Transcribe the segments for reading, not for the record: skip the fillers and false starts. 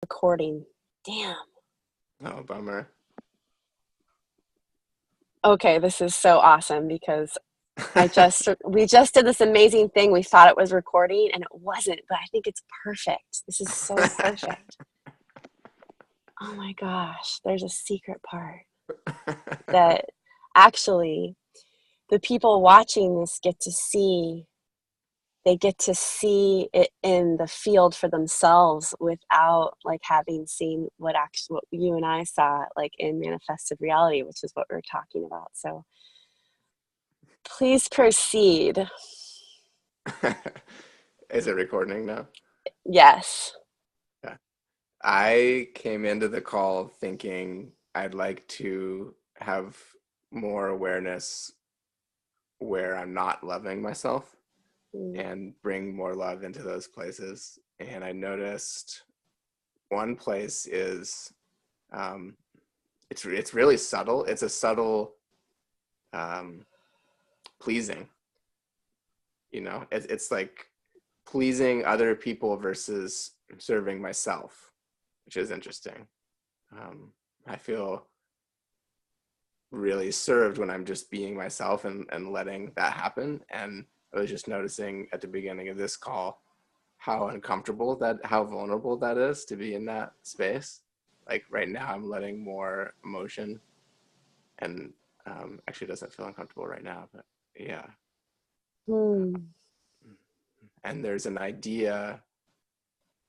Recording. Damn. Oh, bummer. Okay, this is so awesome because we just did this amazing thing. We thought it was recording and it wasn't, but I think it's perfect. This is so perfect. Oh my gosh, there's a secret part that actually the people watching this get to see. They get to see it in the field for themselves without like having seen what you and I saw like in manifested reality, which is what we're talking about. So please proceed. Is it recording now? Yes. Yeah. I came into the call thinking I'd like to have more awareness where I'm not loving myself and bring more love into those places. And I noticed one place is it's really subtle. It's a subtle pleasing. It's like pleasing other people versus serving myself, which is interesting. I feel really served when I'm just being myself and letting that happen. And I was just noticing at the beginning of this call how how vulnerable that is to be in that space. Like right now, I'm letting more emotion, and actually, it doesn't feel uncomfortable right now, but yeah. And there's an idea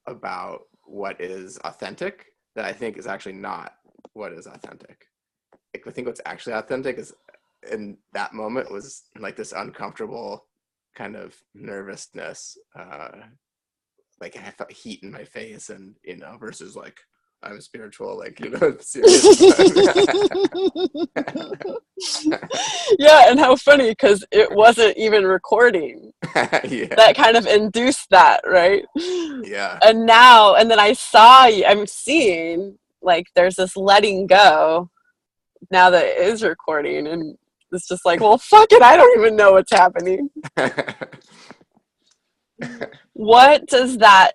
about what is authentic that I think is actually not what is authentic. Like, I think what's actually authentic is in that moment was like this uncomfortable kind of nervousness, like I felt heat in my face, and versus like I'm spiritual, like serious. Yeah, and how funny because it wasn't even recording. Yeah. That kind of induced that, right? Yeah. And then I'm seeing like there's this letting go now that it is recording, and it's just like, well, fuck it, I don't even know what's happening. What does that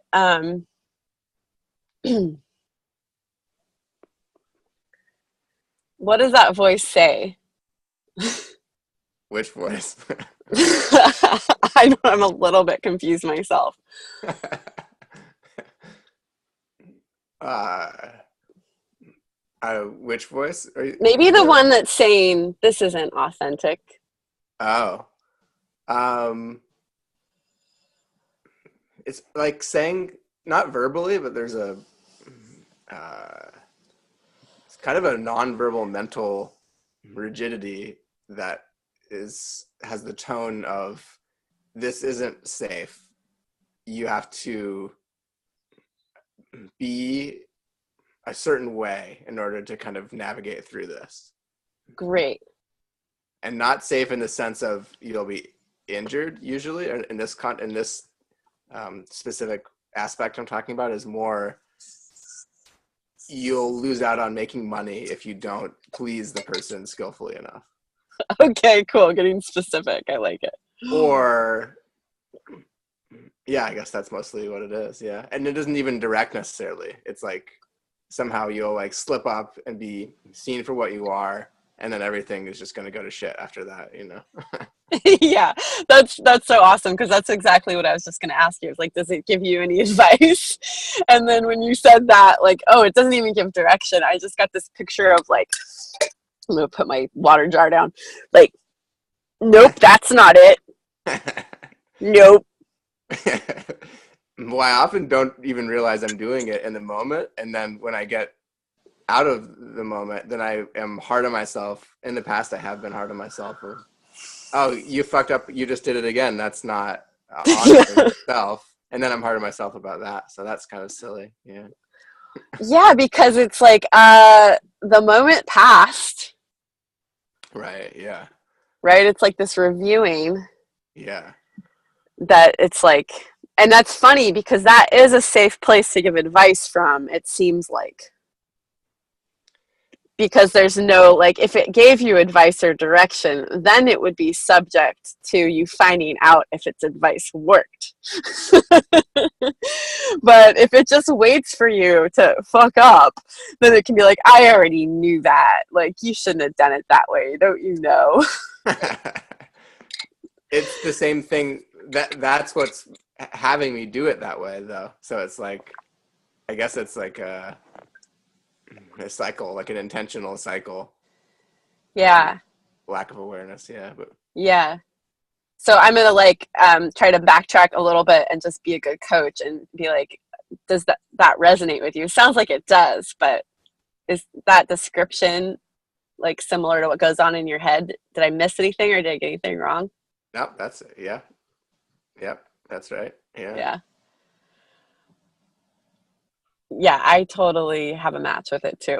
what does that voice say? Which voice? I'm a little bit confused myself. Which voice? Maybe the one that's saying this isn't authentic. Oh, it's like saying not verbally, but there's it's kind of a nonverbal mental rigidity that has the tone of this isn't safe. You have to be a certain way in order to kind of navigate through this. Great. And not safe in the sense of you'll be injured usually, or in this specific aspect I'm talking about is more you'll lose out on making money if you don't please the person skillfully enough. Okay, cool. Getting specific. I like it. Or yeah, I guess that's mostly what it is. Yeah. And it isn't even direct necessarily. It's like somehow you'll like slip up and be seen for what you are, and then everything is just going to go to shit after that, Yeah, that's so awesome because that's exactly what I was just going to ask you. It's like, does it give you any advice? And then when you said that, like, oh, it doesn't even give direction. I just got this picture of like, I'm going to put my water jar down. Like, nope, that's not it. Nope. Well, I often don't even realize I'm doing it in the moment. And then when I get out of the moment, then I am hard on myself. In the past, I have been hard on myself. Oh, you fucked up. You just did it again. That's not honoring yourself. And then I'm hard on myself about that. So that's kind of silly. Yeah. Yeah, because it's like the moment passed. Right. Yeah. Right? It's like this reviewing. Yeah. That it's like, and that's funny because that is a safe place to give advice from, it seems like. because there's no, like, if it gave you advice or direction, then it would be subject to you finding out if its advice worked. But if it just waits for you to fuck up, then it can be like, I already knew that. Like, you shouldn't have done it that way, don't you know? It's the same thing. That's what's having me do it that way, though. So it's like, I guess it's like a cycle, like an intentional cycle. Yeah. Lack of awareness, yeah. But Yeah. So I'm gonna like try to backtrack a little bit and just be a good coach and be like, does that resonate with you? Sounds like it does, but is that description like similar to what goes on in your head? Did I miss anything or did I get anything wrong? no, that's it. Yeah. Yep, that's right. Yeah. Yeah. Yeah, I totally have a match with it too.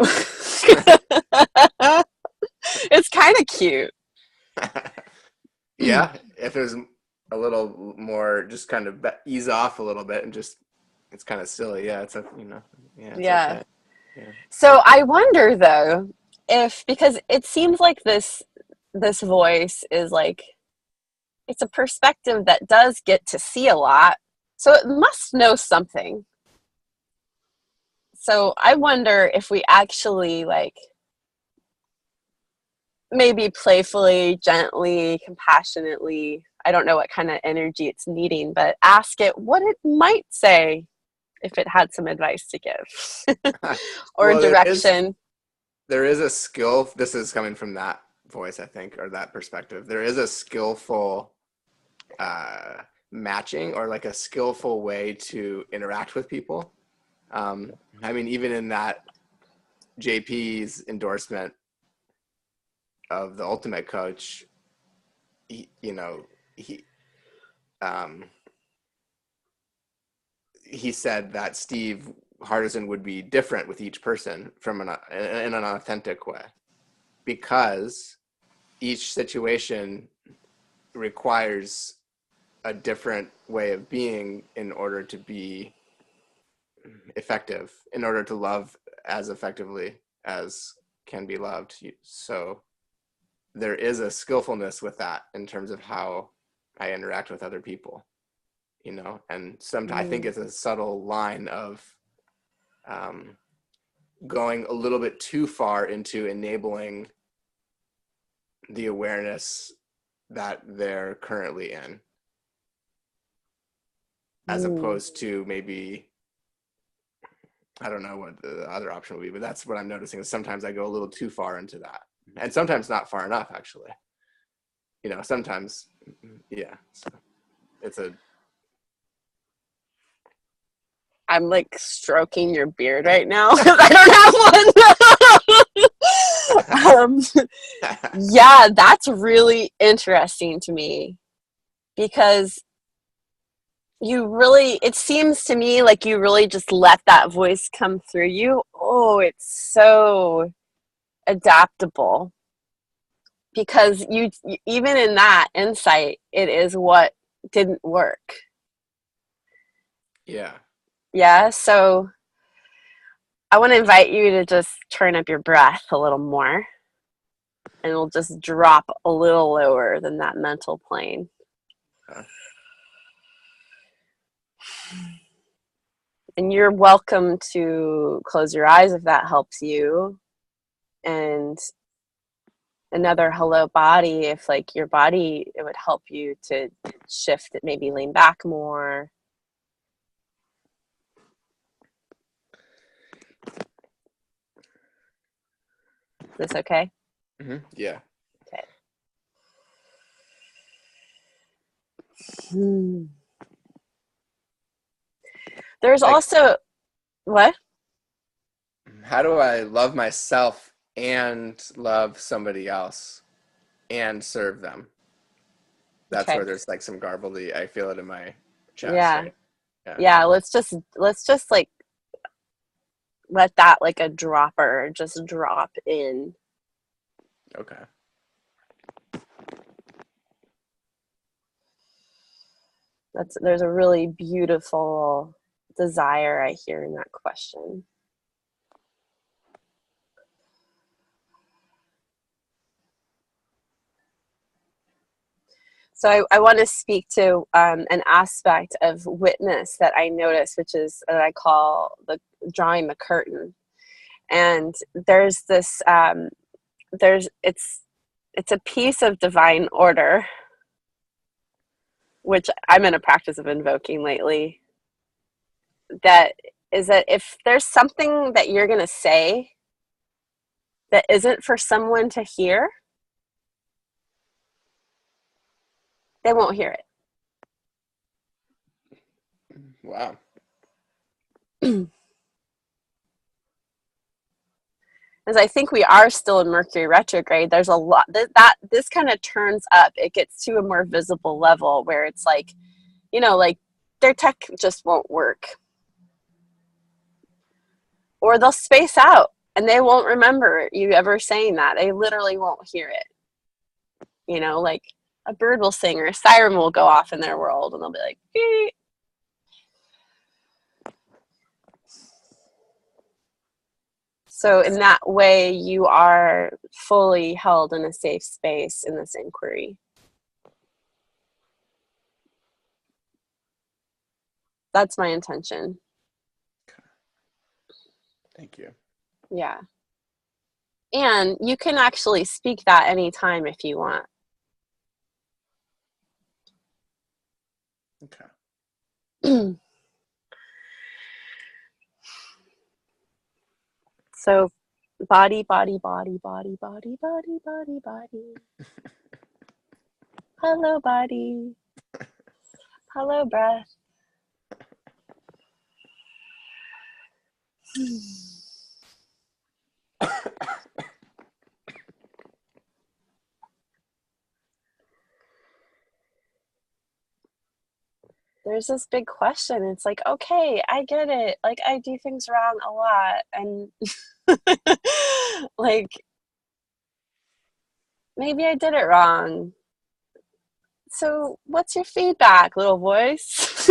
It's kind of cute. Yeah, if there's a little more, just kind of ease off a little bit and just, it's kind of silly. Yeah, it's yeah, it's Yeah. okay. Yeah. So I wonder though, if, because it seems like this voice is like, it's a perspective that does get to see a lot, so it must know something. So I wonder if we actually like maybe playfully, gently, compassionately, I don't know what kind of energy it's needing, but ask it what it might say if it had some advice to give or Well, direction. there is a skill. This is coming from that voice, I think, or that perspective. There is a skillful matching, or like a skillful way to interact with people. I mean, even in that JP's endorsement of the ultimate coach, he, um, he said that Steve Hardison would be different with each person in an authentic way, because each situation requires a different way of being in order to be effective, in order to love as effectively as can be loved. So there is a skillfulness with that in terms of how I interact with other people, and sometimes I think it's a subtle line of going a little bit too far into enabling the awareness that they're currently in, as opposed to maybe, I don't know what the other option would be, but that's what I'm noticing, is sometimes I go a little too far into that, and sometimes not far enough, actually. Sometimes, yeah. So it's a. I'm like stroking your beard right now because I don't have one. Yeah, that's really interesting to me because it seems to me like you really just let that voice come through you. Oh, it's so adaptable because even in that insight, it is what didn't work. Yeah. Yeah, so I want to invite you to just turn up your breath a little more, and it'll just drop a little lower than that mental plane. And you're welcome to close your eyes if that helps you. And another hello body, if like your body, it would help you to shift it, maybe lean back more. Is this okay? Mm-hmm. Yeah. Okay. There's also, what? How do I love myself and love somebody else and serve them? That's Okay. where there's like some garbly. I feel it in my chest. Yeah. Right? Yeah. Yeah. Let's just like let that like a dropper just drop in. Okay. There's a really beautiful desire I hear in that question. So I want to speak to an aspect of witness that I notice, which is that I call the drawing the curtain. And there's this, it's a piece of divine order, which I'm in a practice of invoking lately. That is that if there's something that you're going to say that isn't for someone to hear, they won't hear it. Wow. As I think we are still in Mercury retrograde, there's a lot that this kind of turns up. It gets to a more visible level where it's like, you know, like their tech just won't work. Or they'll space out and they won't remember you ever saying that. They literally won't hear it. You know, like a bird will sing or a siren will go off in their world and they'll be like, beep. So in that way, you are fully held in a safe space in this inquiry. That's my intention. Thank you. Yeah. And you can actually speak that anytime if you want. Okay. So body, body, body, body, body, body, body, body. Hello, body. Hello, breath. There's this big question. It's like, okay, I get it. Like, I do things wrong a lot. And like, maybe I did it wrong. So what's your feedback, little voice?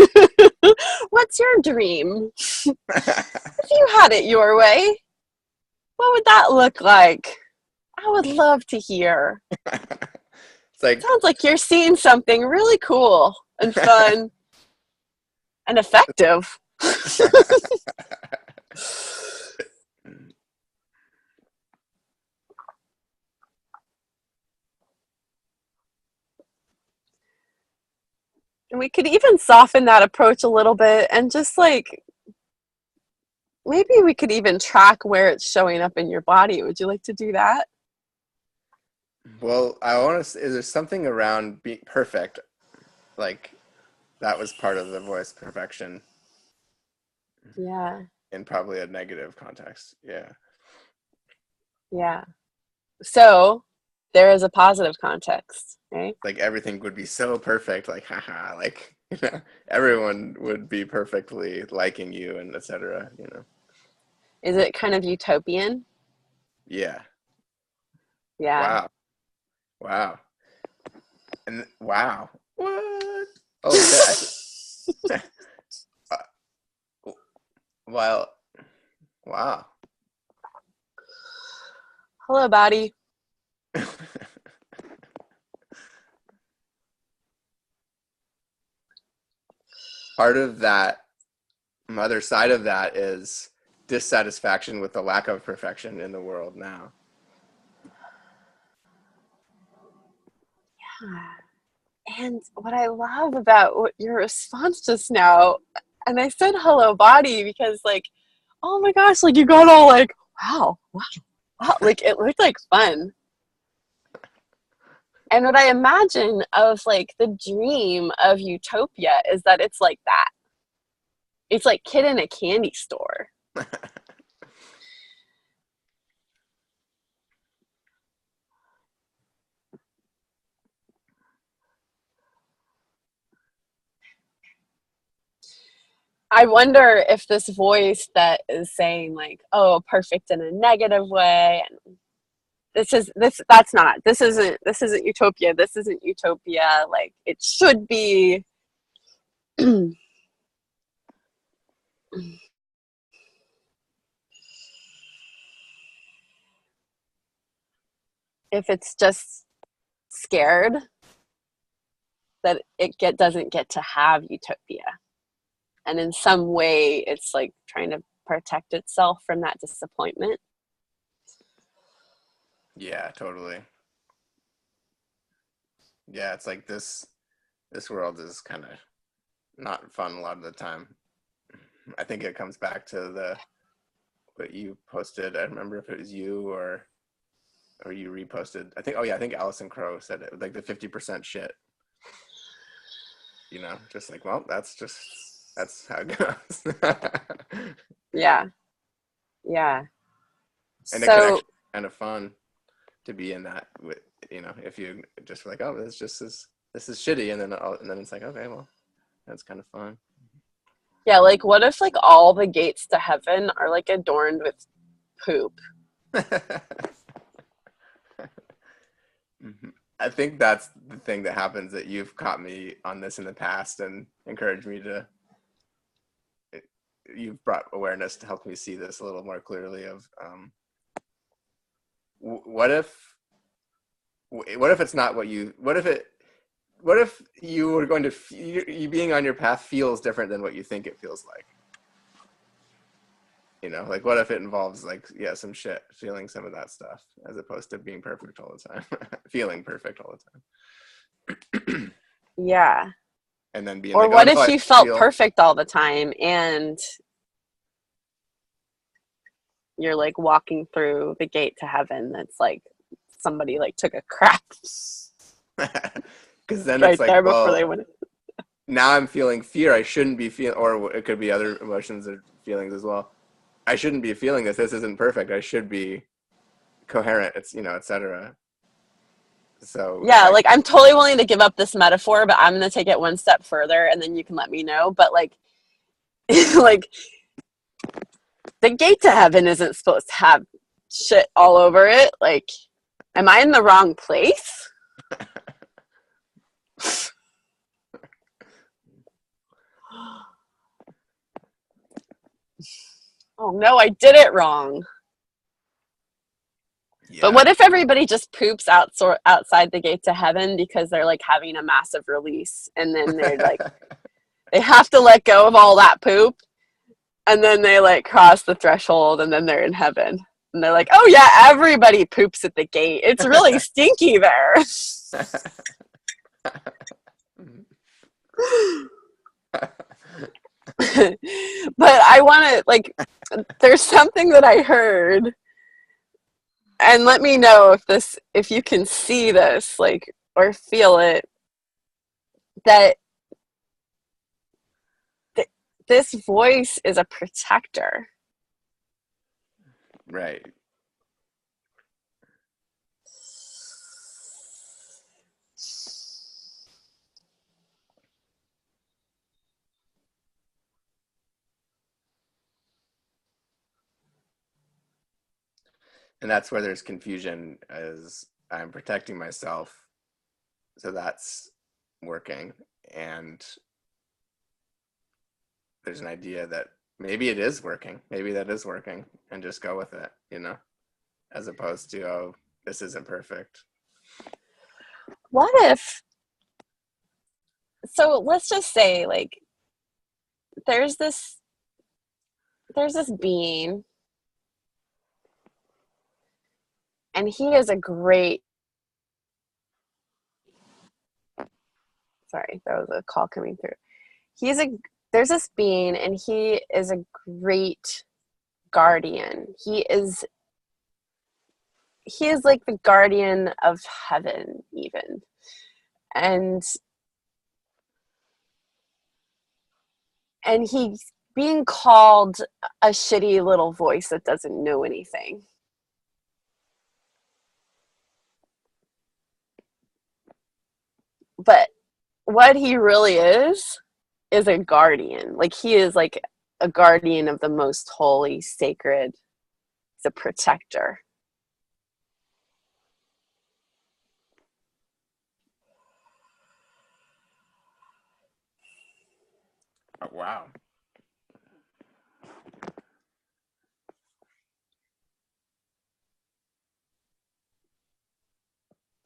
What's your dream? If you had it your way, what would that look like? I would love to hear. It's like, Sounds like you're seeing something really cool and fun and effective. And we could even soften that approach a little bit and just like, maybe we could even track where it's showing up in your body. Would you like to do that? well, I want to. Is there something around being perfect? Like that was part of the voice perfection. Yeah. In probably a negative context. Yeah. Yeah. So there is a positive context, right? Like everything would be so perfect. Like, haha. Like, everyone would be perfectly liking you, and etc. Is it kind of utopian? Yeah. Yeah. Wow. Wow. And wow. What? Oh shit. Well, wow. Hello, body. Part of that, other side of that is dissatisfaction with the lack of perfection in the world now. Yeah. And what I love about your response just now, and I said hello, body, because like, oh my gosh, like you got all like, wow, wow, wow, like it looked like fun. And what I imagine of like the dream of utopia is that it's like that. It's like kid in a candy store. I wonder if this voice that is saying like, oh, perfect in a negative way, and this isn't utopia, this isn't utopia, like it should be. If it's just scared, that doesn't get to have utopia. And in some way, it's like trying to protect itself from that disappointment. Yeah, totally. Yeah, it's like this world is kind of not fun a lot of the time. I think it comes back to the what you posted. I don't remember if it was you or you reposted. I think, oh yeah, I think Allison Crow said it, like the 50% shit. Just like, well, that's how it goes. Yeah. Yeah. And it could So actually be kind of fun to be in that with, if you just like, oh, this is shitty, and then it's like, okay, well, that's kind of fun. yeah, like what if like all the gates to heaven are like adorned with poop? I think that's the thing that happens, that you've caught me on this in the past and encouraged me to. You've brought awareness to help me see this a little more clearly. Of what if it's not what you? What if you were going to you being on your path feels different than what you think it feels like? Like what if it involves like, yeah, some shit, feeling some of that stuff, as opposed to being perfect all the time, feeling perfect all the time. Yeah. And then being Or like, what oh no, if I you felt feel. perfect all the time and you're like walking through the gate to heaven that's like somebody like took a crap Because then it's right like, there before they well, went. now I'm feeling fear. I shouldn't be feeling, or it could be other emotions or feelings as well. I shouldn't be feeling this. This isn't perfect. I should be coherent. It's, etc. So if Yeah, I, like I'm totally willing to give up this metaphor, but I'm gonna take it one step further and then you can let me know. But like like the gate to heaven isn't supposed to have shit all over it. Like, am I in the wrong place? Oh no, I did it wrong. But yeah. what if everybody just poops outside the gate to heaven because they're like having a massive release and then they're like they have to let go of all that poop and then they like cross the threshold and then they're in heaven. And they're like, "Oh yeah, everybody poops at the gate. It's really stinky there." But I want to like there's something that I heard, and let me know if you can see this like or feel it, that this voice is a protector. Right. And that's where there's confusion, as I'm protecting myself. So that's working. And there's an idea that maybe it is working. Maybe that is working, and just go with it, as opposed to, oh, this isn't perfect. What if, so let's just say like there's this there's this being and he is a great, sorry, that was a call coming through. He's a there's this being and he is a great guardian. He is like the guardian of heaven even. And he's being called a shitty little voice that doesn't know anything. But what he really is a guardian. Like he is like a guardian of the most holy, sacred. He's a protector. Oh, wow.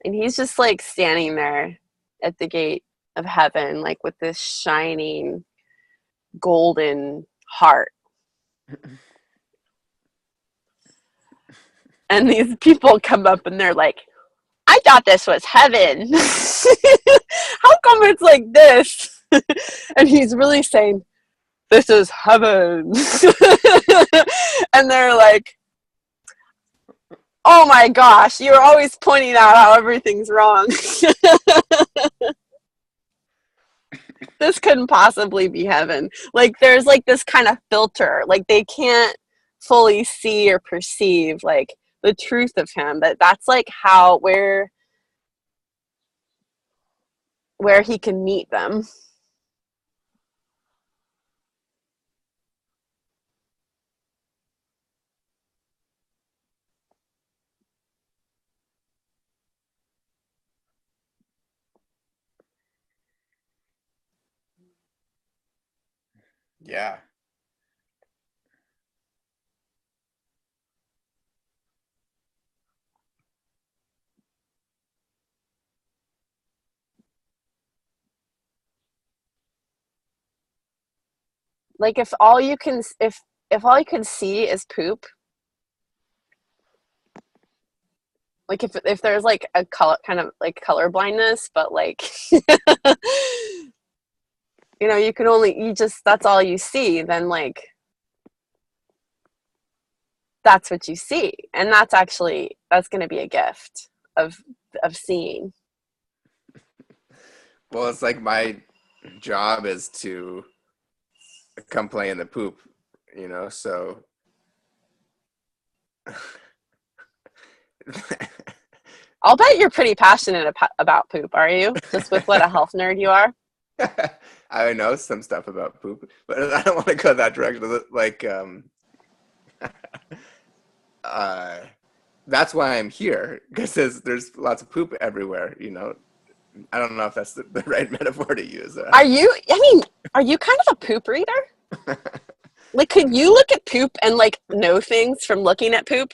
And he's just like standing there at the gate of heaven, like with this shining golden heart. And these people come up and they're like, I thought this was heaven. How come it's like this? And he's really saying, this is heaven. And they're like, oh my gosh, you're always pointing out how everything's wrong. This couldn't possibly be heaven. Like there's like this kind of filter, like they can't fully see or perceive like the truth of him, but that's like how where he can meet them. Yeah. Like if all you can see is poop, like if there's like a color kind of like color blindness, but like you know, that's all you see, then like that's what you see. And that's going to be a gift of seeing. Well, it's like my job is to come play in the poop, you know, so I'll bet you're pretty passionate about poop, are you? Just with what a health nerd you are? I know some stuff about poop, but I don't want to go that direction. Like, that's why I'm here, because there's lots of poop everywhere, you know. I don't know if that's the right metaphor to use. Are you kind of a poop reader? Like, could you look at poop and like know things from looking at poop?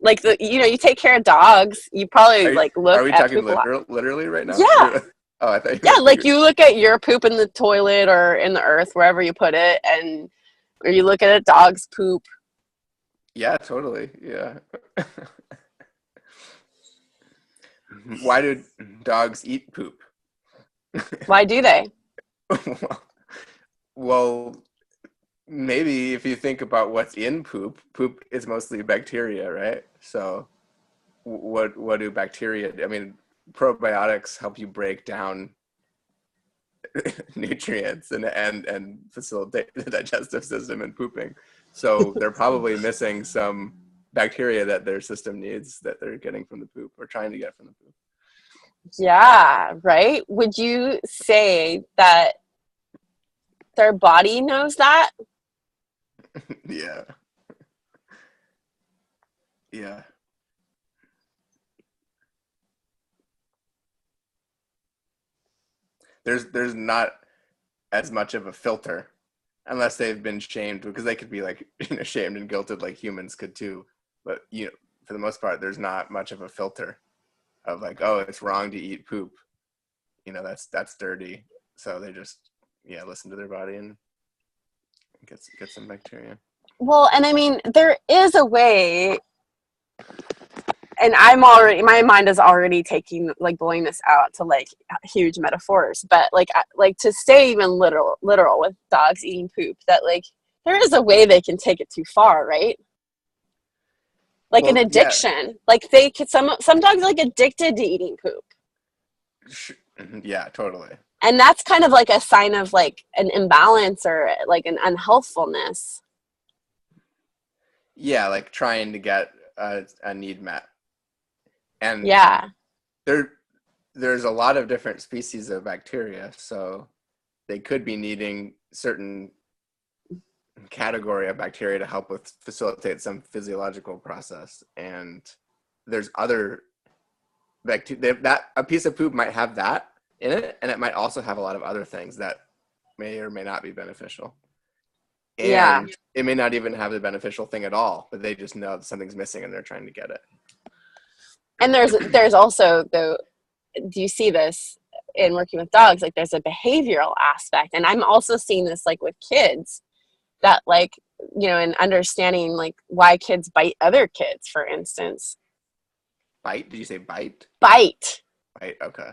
Like you take care of dogs, you probably look at poop a lot. Are we talking literally right now? Yeah. Oh, I thought. Yeah, like you look at your poop in the toilet or in the earth, wherever you put it, or you look at a dog's poop. Yeah, totally. Yeah. Why do dogs eat poop? Why do they? Well, maybe if you think about what's in poop is mostly bacteria, right? So what do bacteria do? I mean, probiotics help you break down nutrients and facilitate the digestive system in pooping. So they're probably missing some bacteria that their system needs that they're getting from the poop or trying to get from the poop. Yeah, right? Would you say that their body knows that? Yeah. Yeah. There's not as much of a filter unless they've been shamed, because they could be like, shamed and guilted like humans could too. But for the most part, there's not much of a filter of like, oh, it's wrong to eat poop. That's dirty. So they just listen to their body and get some bacteria. Well, and I mean, there is a way, and my mind is already taking like blowing this out to like huge metaphors, but like to stay even literal with dogs eating poop, that like there is a way they can take it too far, right? Like an addiction. Yeah. Like they could, some dogs are like addicted to eating poop. Yeah, totally. And that's kind of like a sign of like an imbalance or like an unhealthfulness. Yeah, like trying to get a need met. And yeah, there's a lot of different species of bacteria, so they could be needing certain category of bacteria to help with facilitate some physiological process. And there's other bacteria that a piece of poop might have that in it, and it might also have a lot of other things that may or may not be beneficial. And it may not even have the beneficial thing at all, but they just know that something's missing and they're trying to get it. And there's also, though, do you see this in working with dogs, like there's a behavioral aspect. And I'm also seeing this like with kids, that like, you know, and understanding like why kids bite other kids, for instance. Bite? Did you say bite? Bite. Bite. Okay.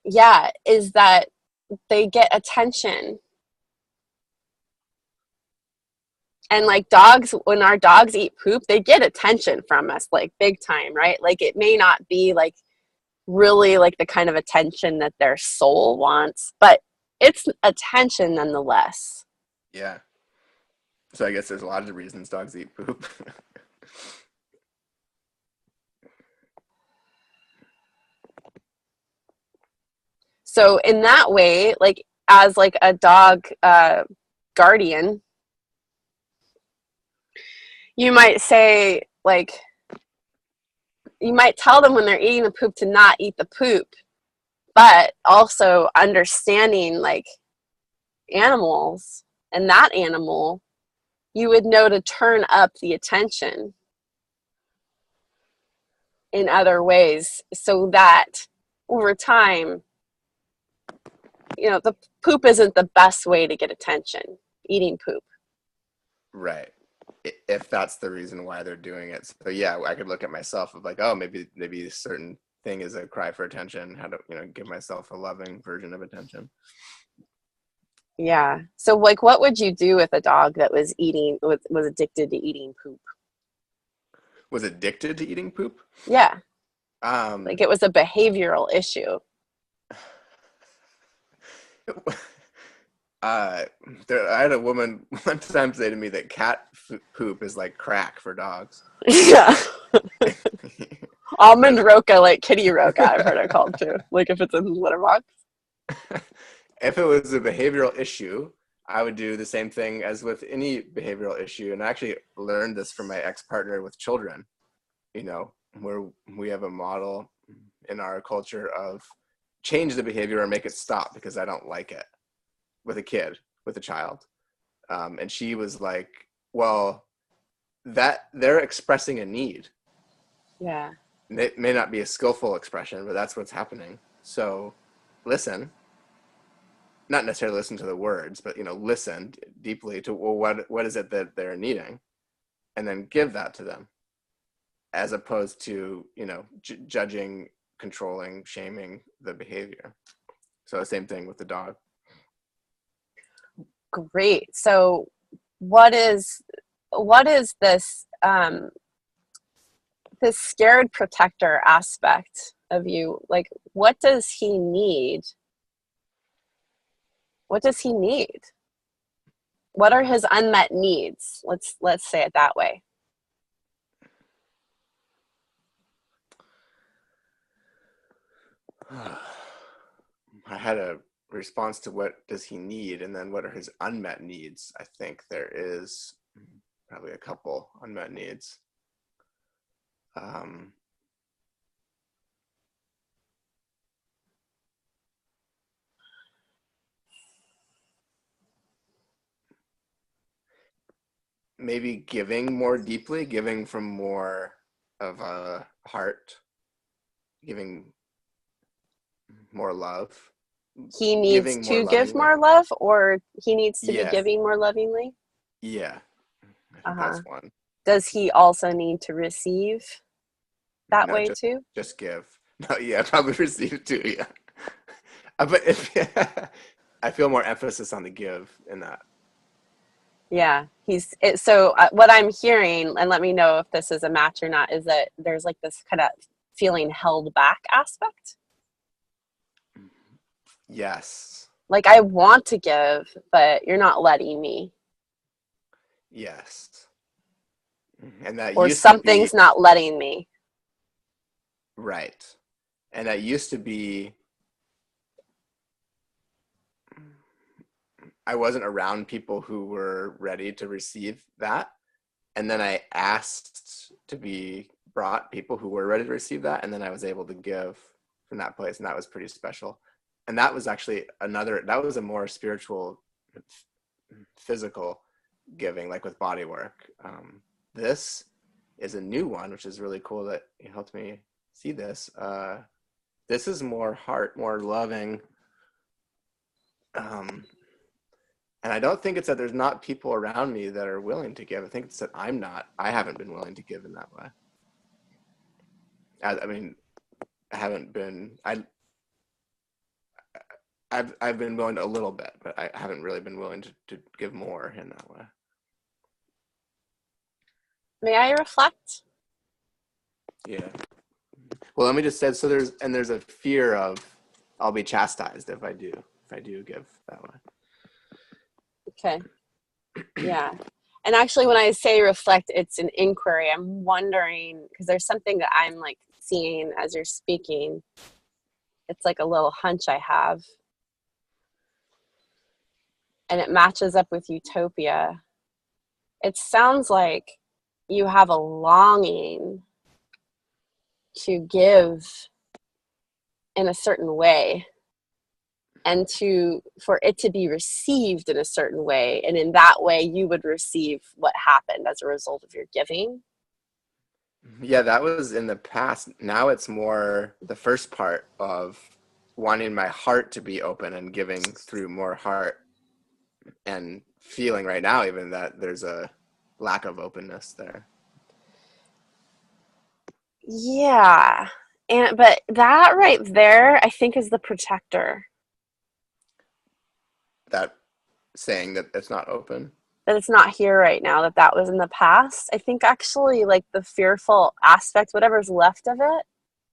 Yeah, is that they get attention. And like dogs, when our dogs eat poop, they get attention from us, like big time, right? Like it may not be like really like the kind of attention that their soul wants, but it's attention nonetheless. Yeah. So I guess there's a lot of reasons dogs eat poop. So in that way, like as like a dog guardian, you might say like, you might tell them when they're eating the poop to not eat the poop, but also understanding like animals and that animal, you would know to turn up the attention in other ways so that over time, you know, the poop isn't the best way to get attention, eating poop. Right. If that's the reason why they're doing it. So yeah, I could look at myself of like, oh, maybe a certain thing is a cry for attention, how to, you know, give myself a loving version of attention. Yeah. So like what would you do with a dog that was addicted to eating poop? Was addicted to eating poop? Yeah. Um, Like it was a behavioral issue. I had a woman one time say to me that cat poop is like crack for dogs. Yeah. Almond roca, like kitty roca, I've heard it called too. Like if it's in the litter box. If it was a behavioral issue, I would do the same thing as with any behavioral issue. And I actually learned this from my ex-partner with children, you know, where we have a model in our culture of change the behavior or make it stop because I don't like it, with a kid, with a child. And she was like, well, that they're expressing a need. Yeah. It may not be a skillful expression, but that's what's happening. So listen, not necessarily listen to the words, but, you know, listen deeply to, well, what is it that they're needing? And then give that to them, as opposed to, you know, judging, controlling, shaming the behavior. So the same thing with the dog. Great. So what is this this scared protector aspect of you? Like what does he need? What does he need? What are his unmet needs? Let's say it that way. I had a response to what does he need, and then what are his unmet needs. I think there is probably a couple unmet needs. Maybe giving more deeply, giving from more of a heart, giving more love, He needs giving more to give lovingly. more love, or he needs to be Yeah, giving more lovingly? yeah, I think Uh-huh. that's one. Does he also need to receive that No, way too? just give. No, yeah, probably receive it too. Yeah, but if, I feel more emphasis on the give in that. Yeah, so what I'm hearing, and let me know if this is a match or not, is that there's like this kind of feeling held back aspect. Yes, Like I want to give, but you're not letting me, yes, and that or used to be something's not letting me. right, and that used to be I wasn't around people who were ready to receive that. And then I asked to be brought people who were ready to receive that. And then I was able to give from that place. And that was pretty special. And that was actually that was a more spiritual, physical giving, like with body work. This is a new one, which is really cool that you helped me see this. This is more heart, more loving, Um, and I don't think it's that there's not people around me that are willing to give. I think it's that I haven't been willing to give in that way. I mean, I haven't been, I've been willing to a little bit, but I haven't really been willing to give more in that way. May I reflect? Yeah. Well, let me just say, so there's a fear of I'll be chastised if I do give that way. Okay. Yeah. And actually, when I say reflect, it's an inquiry. I'm wondering, because there's something that I'm like seeing as you're speaking. It's like a little hunch I have. And it matches up with utopia. It sounds like you have a longing to give in a certain way, and for it to be received in a certain way, and in that way you would receive what happened as a result of your giving. Yeah, that was in the past. Now it's more the first part of wanting my heart to be open and giving through more heart, and feeling right now even that there's a lack of openness there. Yeah. But that right there, I think, is the protector. That saying that it's not open. That it's not here right now, that was in the past. I think actually like the fearful aspect, whatever's left of it,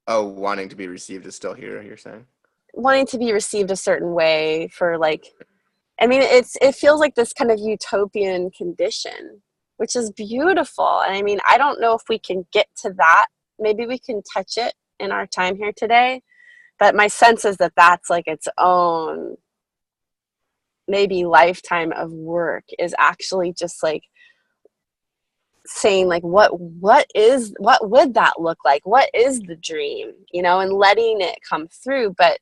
Oh, wanting to be received is still here, you're saying? wanting to be received a certain way for like, I mean, it feels like this kind of utopian condition, which is beautiful. And I mean, I don't know if we can get to that. Maybe we can touch it in our time here today. But my sense is that that's like its own maybe lifetime of work, is actually just like saying like what would that look like? What is the dream? And letting it come through. But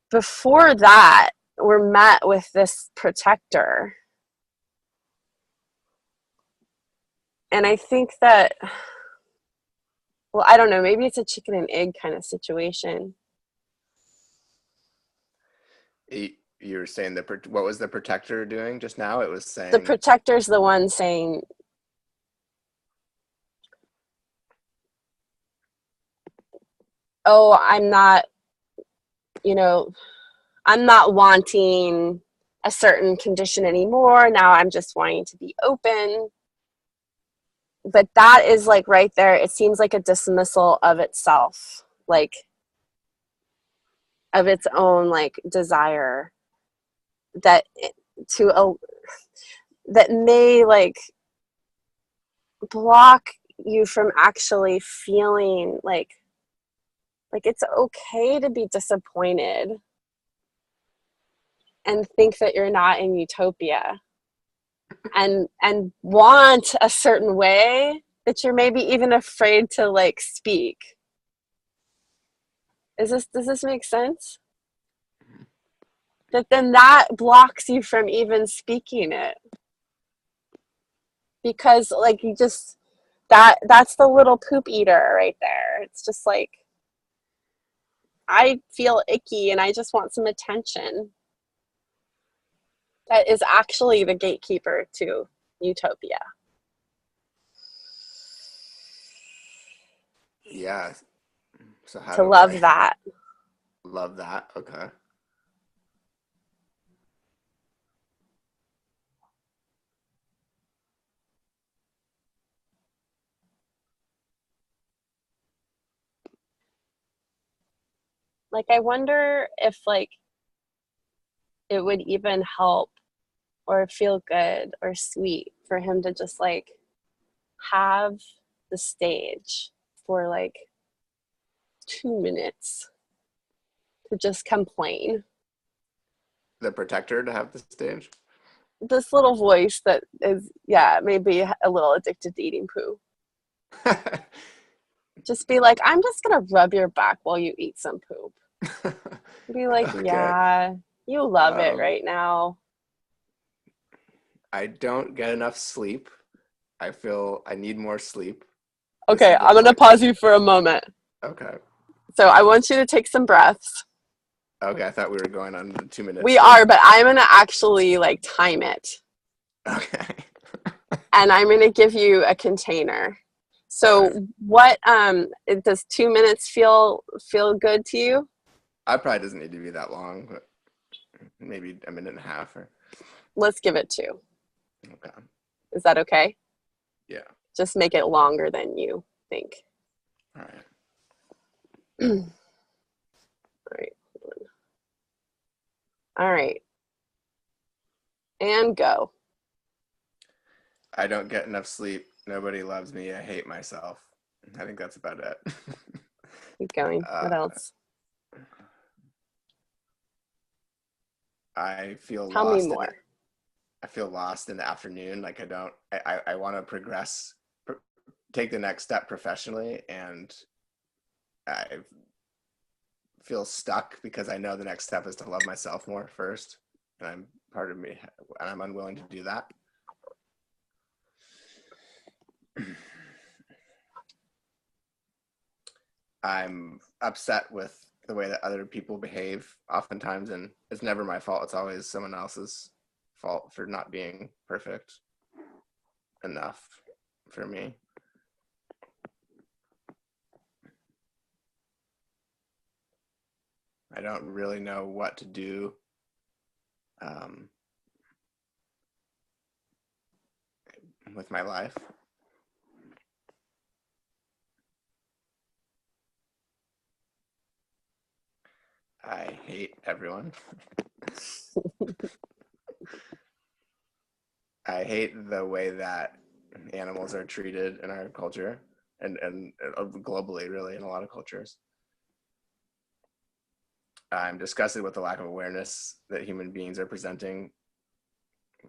before that, we're met with this protector. And I think that, well, I don't know, maybe it's a chicken and egg kind of situation. You were saying what was the protector doing just now? It was The saying, protector's the one saying, oh, I'm not wanting a certain condition anymore. Now I'm just wanting to be open. But that is like right there. It seems like a dismissal of itself, like of its own like desire that that may like block you from actually feeling like it's okay to be disappointed and think that you're not in utopia, and want a certain way that you're maybe even afraid to like speak. Does this make sense? That then that blocks you from even speaking it, because like you just that's the little poop eater right there. It's just like, I feel icky and I just want some attention. That is actually the gatekeeper to utopia. yeah. So how To do love I that. love that? Okay. Like, I wonder if like it would even help or feel good or sweet for him to just like have the stage for like 2 minutes to just complain. The protector to have the stage? This little voice that is, yeah, maybe a little addicted to eating poo. Just be like, I'm just going to rub your back while you eat some poop. Be like, Okay. yeah, you love it right now. I don't get enough sleep. I feel I need more sleep. This Okay, is the I'm going to voice. pause you for a moment. Okay. So I want you to take some breaths. Okay, I thought we were going on the 2 minutes. We are, but I'm going to actually like time it. Okay. And I'm going to give you a container. So Right. what does 2 minutes feel good to you? I probably doesn't need to be that long, but maybe a minute and a half or Let's give it 2. okay. Is that okay? Yeah. Just make it longer than you think. All right. All right. All right. And go. I don't get enough sleep. Nobody loves me. I hate myself. I think that's about it. Keep going. What uh, else? I feel Tell me lost in it. more. I feel lost in the afternoon. Like I want to progress, take the next step professionally, and I feel stuck because I know the next step is to love myself more first, and I'm part of me, and I'm unwilling to do that. I'm upset with the way that other people behave oftentimes, and it's never my fault. It's always someone else's fault for not being perfect enough for me. I don't really know what to do with my life. I hate everyone. I hate the way that animals are treated in our culture and globally, really, in a lot of cultures. I'm disgusted with the lack of awareness that human beings are presenting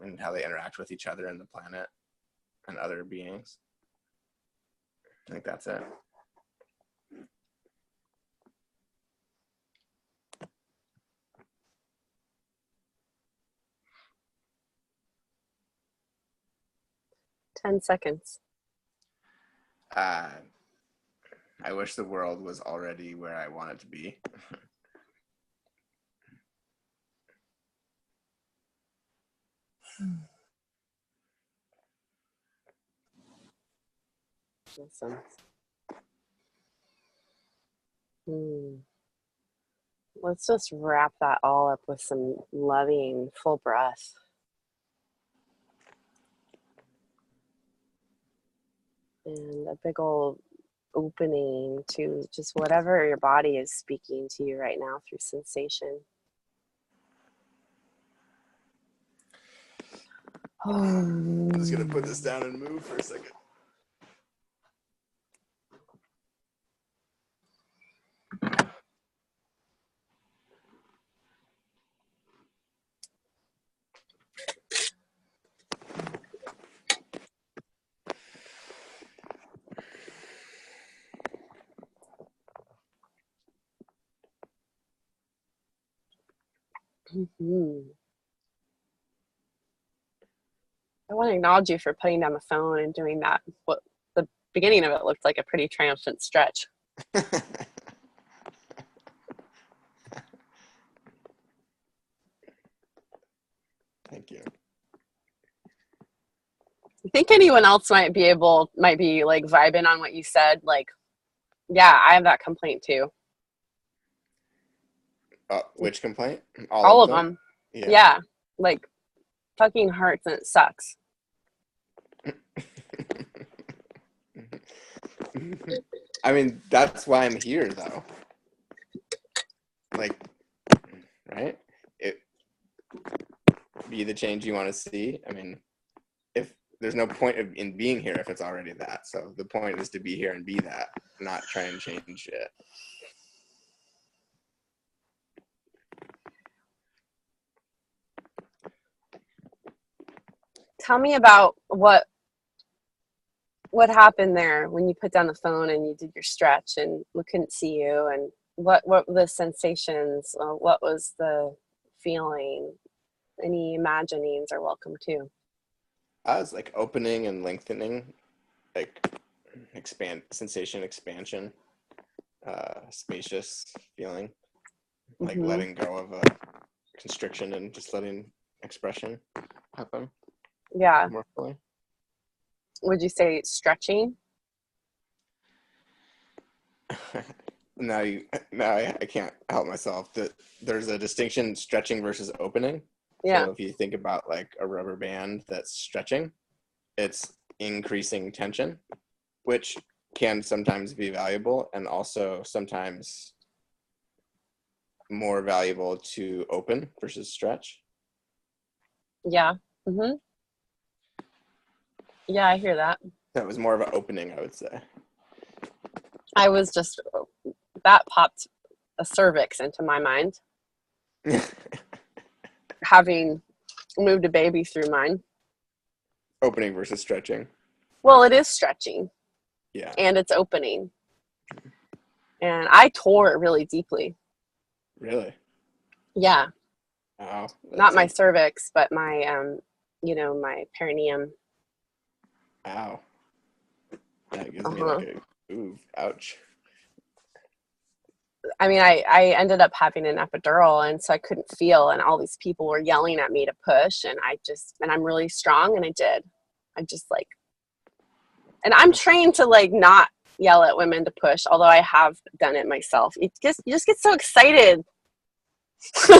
and how they interact with each other and the planet and other beings. I think that's it. Ten seconds. Uh, I wish the world was already where I want it to be. Awesome. Let's just wrap that all up with some loving, full breath. And a big old opening to just whatever your body is speaking to you right now through sensation. I'm just going to put this down and move for a second. I want to acknowledge you for putting down the phone and doing that. What the beginning of it looked like a pretty triumphant stretch. Thank you. I think anyone else might be like vibing on what you said. Like, yeah, I have that complaint too. Which complaint? All All of of them? them. Yeah. Yeah, like fucking hurts and it sucks. I mean, that's why I'm here, though. Like, right? It be the change you want to see. I mean, if there's no point in being here if it's already that. So the point is to be here and be that, not try and change it. Tell me about what happened there when you put down the phone and you did your stretch and we couldn't see you, and what were the sensations, what was the feeling? Any imaginings are welcome too. I was like opening and lengthening, like sensation expansion, spacious feeling. like Mm-hmm. letting go of a constriction and just letting expression happen Yeah. more fully. Would you say stretching? Now I can't help myself. That there's a distinction, stretching versus opening. Yeah. So if you think about like a rubber band that's stretching, it's increasing tension, which can sometimes be valuable and also sometimes more valuable to open versus stretch. Yeah. Mm-hmm. Yeah, I hear that. That was more of an opening, I would say. I was just, that popped a cervix into my mind, having moved a baby through mine. Opening versus stretching. Well, it is stretching. Yeah. And it's opening. And I tore it really deeply. Really? Yeah. Wow. Not my cervix, but my, my perineum. Wow. That gives me like a, ooh, ouch. I mean, I ended up having an epidural, and so I couldn't feel, and all these people were yelling at me to push, and I'm really strong, and I did. I just like, and I'm trained to like not yell at women to push, although I have done it myself. You just get so excited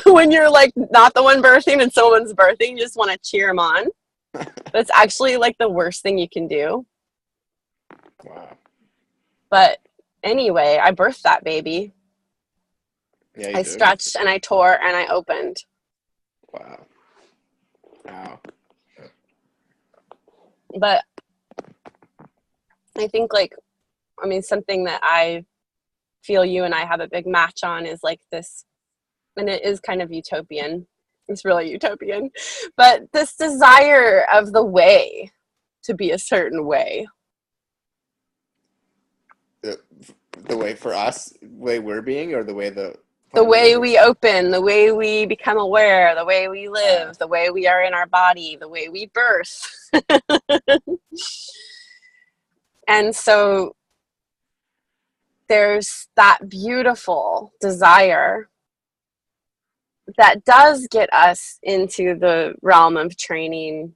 when you're like not the one birthing and someone's birthing. You just want to cheer them on. That's actually like the worst thing you can do. Wow. But anyway, I birthed that baby. Yeah, I stretched and I tore and I opened. Wow. Wow. But I think something that I feel you and I have a big match on is like this, and it is kind of utopian. It's really utopian, but this desire of the way to be a certain way. The way for us, way we're being, or the way the way we open, the way we become aware, the way we live, the way we are in our body, the way we birth. And so there's that beautiful desire that does get us into the realm of training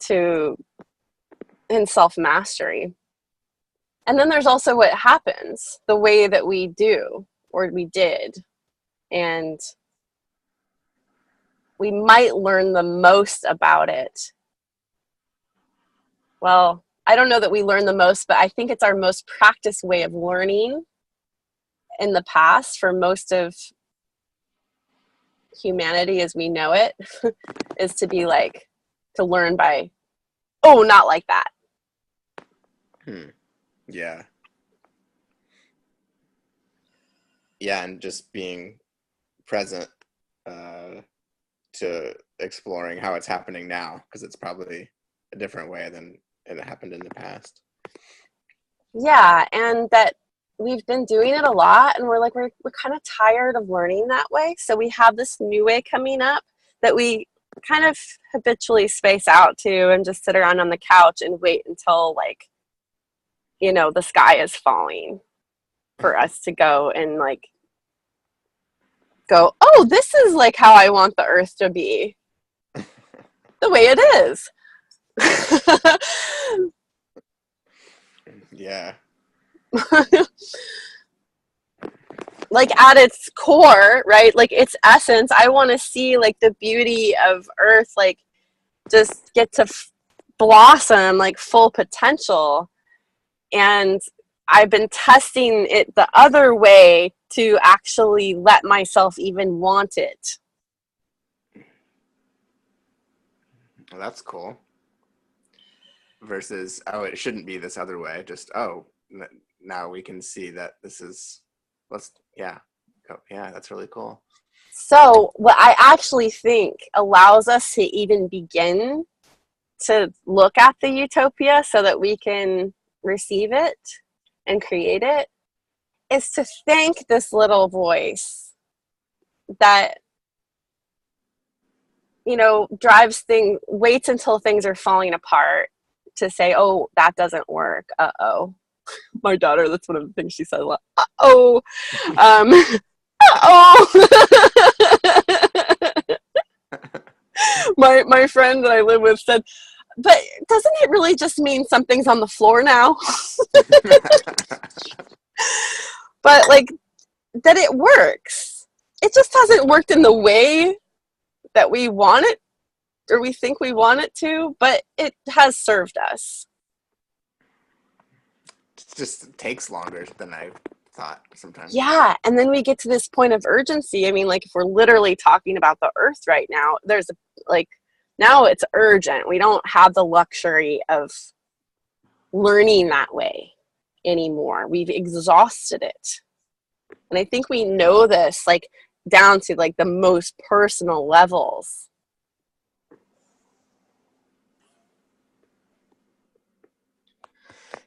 in self-mastery. And then there's also what happens, the way that we do or we did. And we might learn the most about it. Well, I don't know that we learn the most, but I think it's our most practiced way of learning in the past for most of humanity as we know it, is to be like, to learn by, oh, not like that. Yeah. Yeah, and just being present to exploring how it's happening now, because it's probably a different way than it happened in the past. Yeah, and that we've been doing it a lot, and we're kind of tired of learning that way. So we have this new way coming up that we kind of habitually space out to and just sit around on the couch and wait until the sky is falling for us to go and go, oh, this is like how I want the earth to be, the way it is. Yeah. Like at its core, right? Like its essence, I want to see like the beauty of earth, like just get to blossom like full potential. And I've been testing it the other way to actually let myself even want it. Well, that's cool. Versus, oh, it shouldn't be this other way. Just, oh, now we can see that this is, yeah, that's really cool. So what I actually think allows us to even begin to look at the utopia so that we can receive it and create it is to thank this little voice that waits until things are falling apart to say, oh, that doesn't work. Uh-oh. My daughter, that's one of the things she says a lot. Uh-oh. Uh-oh. My friend that I live with said, but doesn't it really just mean something's on the floor now? But like that it works. It just hasn't worked in the way that we want it or we think we want it to, but it has served us. It just takes longer than I thought sometimes. Yeah, and then we get to this point of urgency. I mean, like if we're literally talking about the earth right now, there's like now it's urgent. We don't have the luxury of learning that way anymore. We've exhausted it. And I think we know this like down to like the most personal levels.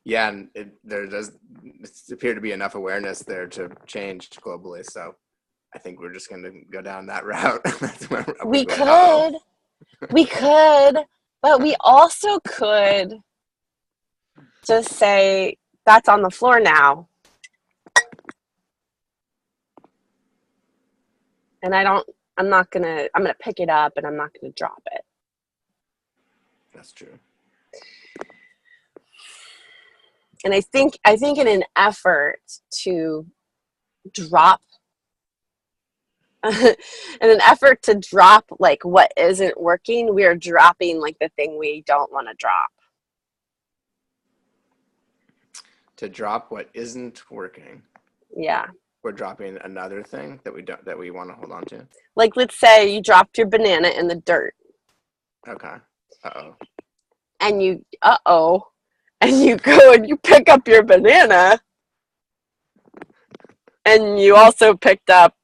Yeah, and there does appear to be enough awareness there to change globally. So I think we're just going to go down that route. We could, but we also could just say that's on the floor now. And I'm gonna pick it up and I'm not gonna drop it. That's true. And I think in an effort to drop in an effort to drop like what isn't working, we're dropping like the thing we don't want to drop. To drop what isn't working. Yeah. We're dropping another thing that we want to hold on to. Like let's say you dropped your banana in the dirt. Okay. Uh-oh. And you go and you pick up your banana and you also picked up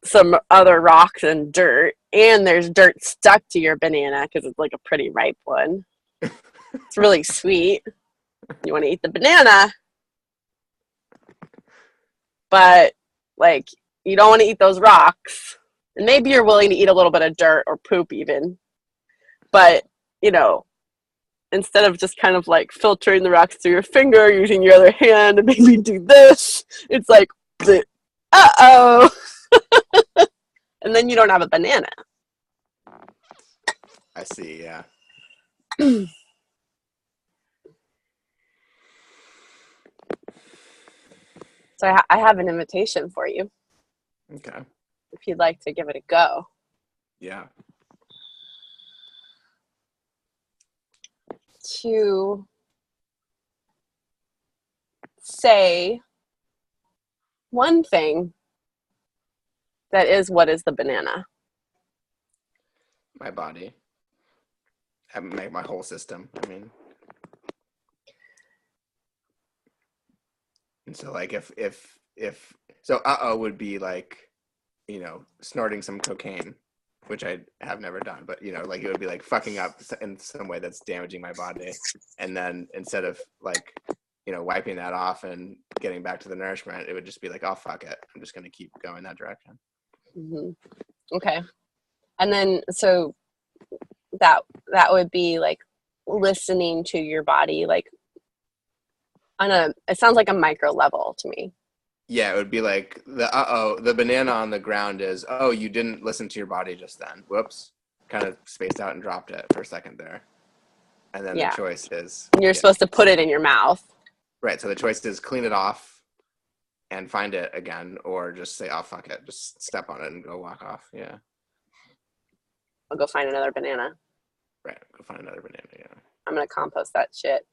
some other rocks and dirt, and there's dirt stuck to your banana because it's like a pretty ripe one. It's really sweet. You want to eat the banana, but like you don't want to eat those rocks. And maybe you're willing to eat a little bit of dirt or poop even, but instead of just kind of like filtering the rocks through your finger, using your other hand and maybe do this, it's like, uh-oh. And then you don't have a banana. I see, yeah. So I have an invitation for you. Okay. If you'd like to give it a go. Yeah. To say one thing that is what is the banana? My body. My whole system, I mean. And so like if so would be like, snorting some cocaine, which I have never done, but like it would be like fucking up in some way that's damaging my body. And then instead of like, wiping that off and getting back to the nourishment, it would just be like, oh, fuck it. I'm just going to keep going that direction. Mm-hmm. Okay. And then, so that would be like listening to your body, like it sounds like a micro level to me. Yeah, it would be like the banana on the ground is, oh, you didn't listen to your body just then. Whoops. Kind of spaced out and dropped it for a second there. And then the choice is... You're supposed to put it in your mouth. Right, so the choice is clean it off and find it again, or just say, oh, fuck it. Just step on it and go walk off. Yeah. I'll go find another banana. Right, go find another banana, yeah. I'm going to compost that shit.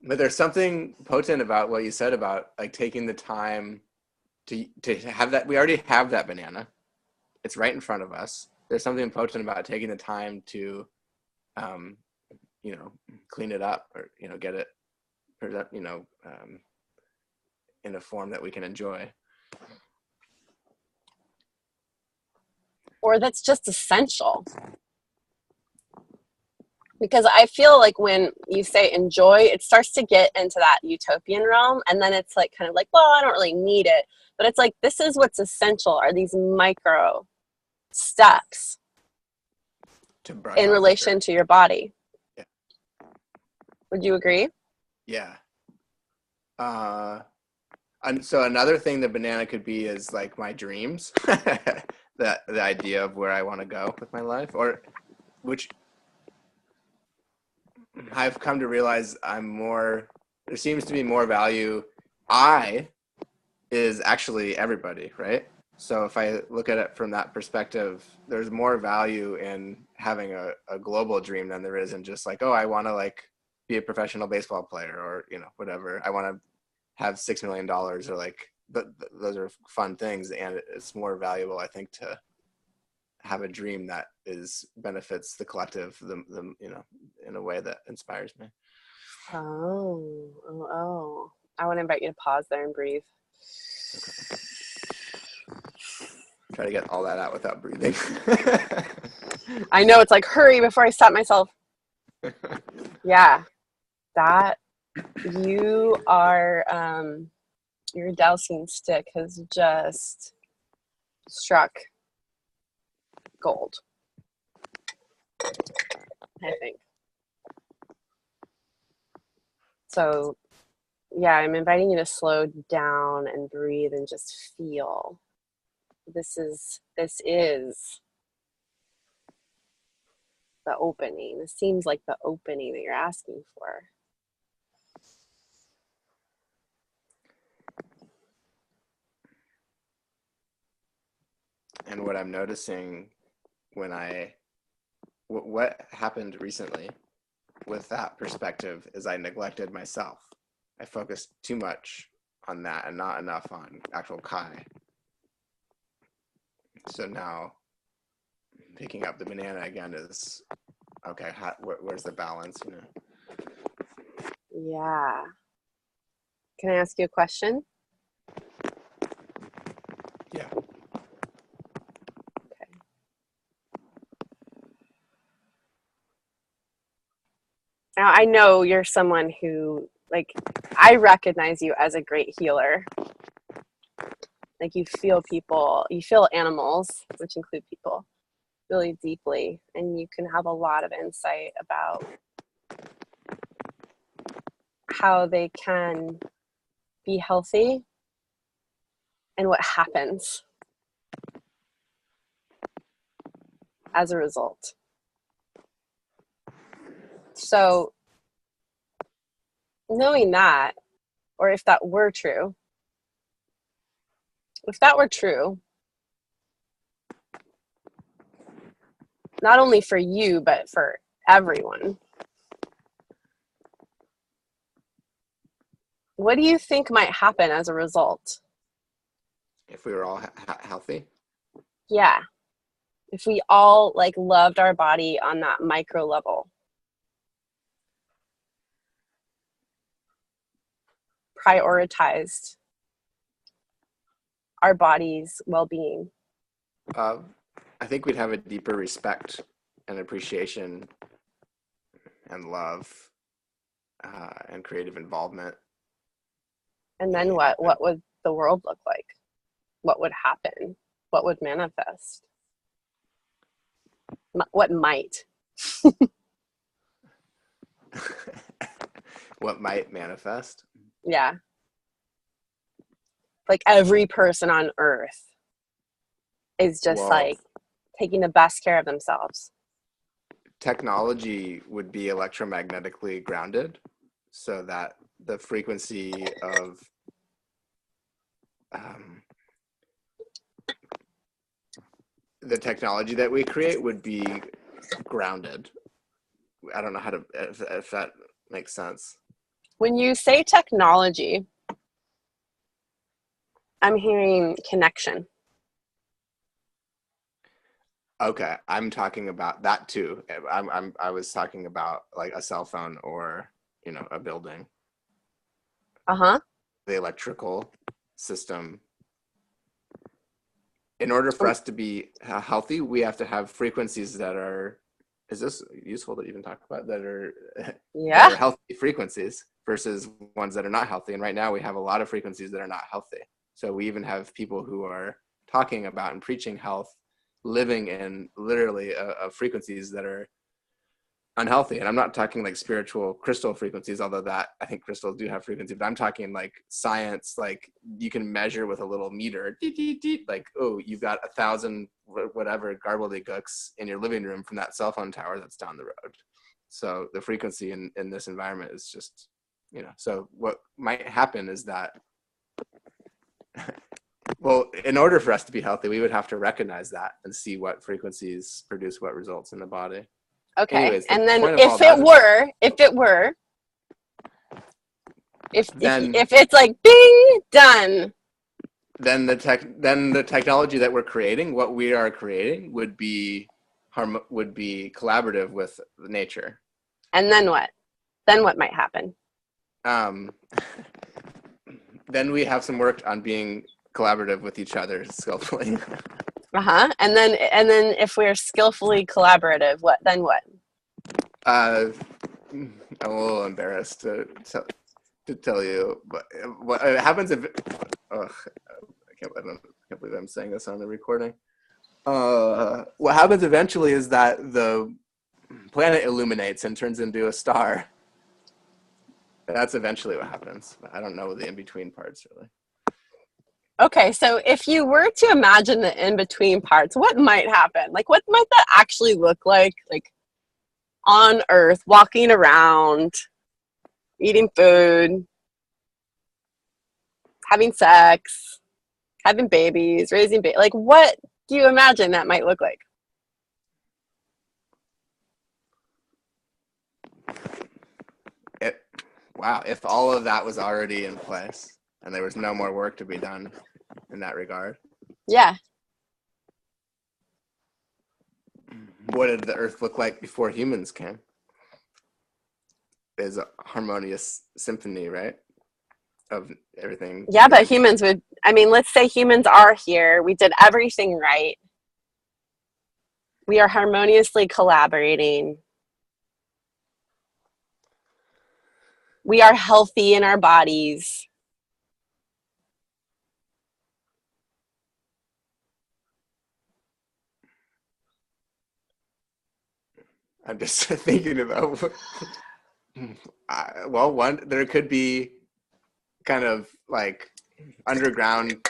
But there's something potent about what you said about like taking the time to have that. We already have that banana. It's right in front of us. There's something potent about taking the time to, clean it up or, get it, in a form that we can enjoy. Or that's just essential. Because I feel like when you say enjoy, it starts to get into that utopian realm. And then it's like kind of like, well, I don't really need it. But it's like, this is what's essential are these micro steps in relation to your body. Yeah. Would you agree? Yeah. And so another thing the banana could be is like my dreams, the idea of where I want to go with my life, or which I've come to realize there seems to be more value. I is actually everybody, right? So if I look at it from that perspective, there's more value in having a global dream than there is in just like, oh, I want to like be a professional baseball player, or, whatever. I want to have $6 million, or like, those are fun things. And it's more valuable, I think, to have a dream that benefits the collective, in a way that inspires me. Oh. I want to invite you to pause there and breathe. Okay. Try to get all that out without breathing. I know, it's like, hurry before I stop myself. Yeah, that you are, your dowsing stick has just struck gold, I think. So, yeah, I'm inviting you to slow down and breathe and just feel. This is the opening. This seems like the opening that you're asking for. And what I'm noticing what happened recently with that perspective is I neglected myself. I focused too much on that and not enough on actual Kai. So now picking up the banana again is, okay, where's the balance? Yeah. Can I ask you a question? Yeah. Okay. Now, I know you're someone who, like, I recognize you as a great healer. Like, you feel people, you feel animals, which include people, really deeply, and you can have a lot of insight about how they can be healthy and what happens as a result. So, knowing that, or if that were true, not only for you, but for everyone, what do you think might happen as a result? If we were all healthy? Yeah. If we all like loved our body on that micro level, prioritized our body's well-being. I think we'd have a deeper respect and appreciation and love and creative involvement. And then what? What would the world look like? What would happen? What would manifest? What might? What might manifest? Yeah. Like every person on earth is just like taking the best care of themselves. Technology would be electromagnetically grounded so that the frequency of the technology that we create would be grounded. I don't know how to, if that makes sense. When you say technology, I'm hearing connection. Okay, I'm talking about that too. I was talking about like a cell phone or, a building. Uh-huh. The electrical system. In order for us to be healthy, we have to have frequencies that are, is this useful to even talk about, that are, yeah, that are healthy frequencies versus ones that are not healthy. And right now we have a lot of frequencies that are not healthy. So we even have people who are talking about and preaching health, living in literally frequencies that are unhealthy. And I'm not talking like spiritual crystal frequencies, although that I think crystals do have frequency, but I'm talking like science, like you can measure with a little meter, like, oh, you've got 1,000 whatever gobbledygooks in your living room from that cell phone tower that's down the road. So the frequency in this environment is just, so what might happen is that, well, in order for us to be healthy, we would have to recognize that and see what frequencies produce what results in the body. Okay. Anyways, and then if it's like bing, done, then the technology that we're creating, what we are creating, would be collaborative with nature. And then what? Then what might happen? Then we have some work on being collaborative with each other skillfully. And then if we're skillfully collaborative, what? I'm a little embarrassed to tell you, but what happens if? I can't believe I'm saying this on the recording. What happens eventually is that the planet illuminates and turns into a star. That's eventually what happens. I don't know the in-between parts really. Okay, so if you were to imagine the in-between parts, what might happen? Like, what might that actually look like? Like, on Earth, walking around, eating food, having sex, having babies, raising babies. Like, what do you imagine that might look like? Wow, if all of that was already in place and there was no more work to be done in that regard. Yeah. What did the Earth look like before humans came? There's a harmonious symphony, right? Of everything. Yeah, but humans would, let's say humans are here. We did everything right. We are harmoniously collaborating. We are healthy in our bodies. I'm just thinking about, there could be kind of like underground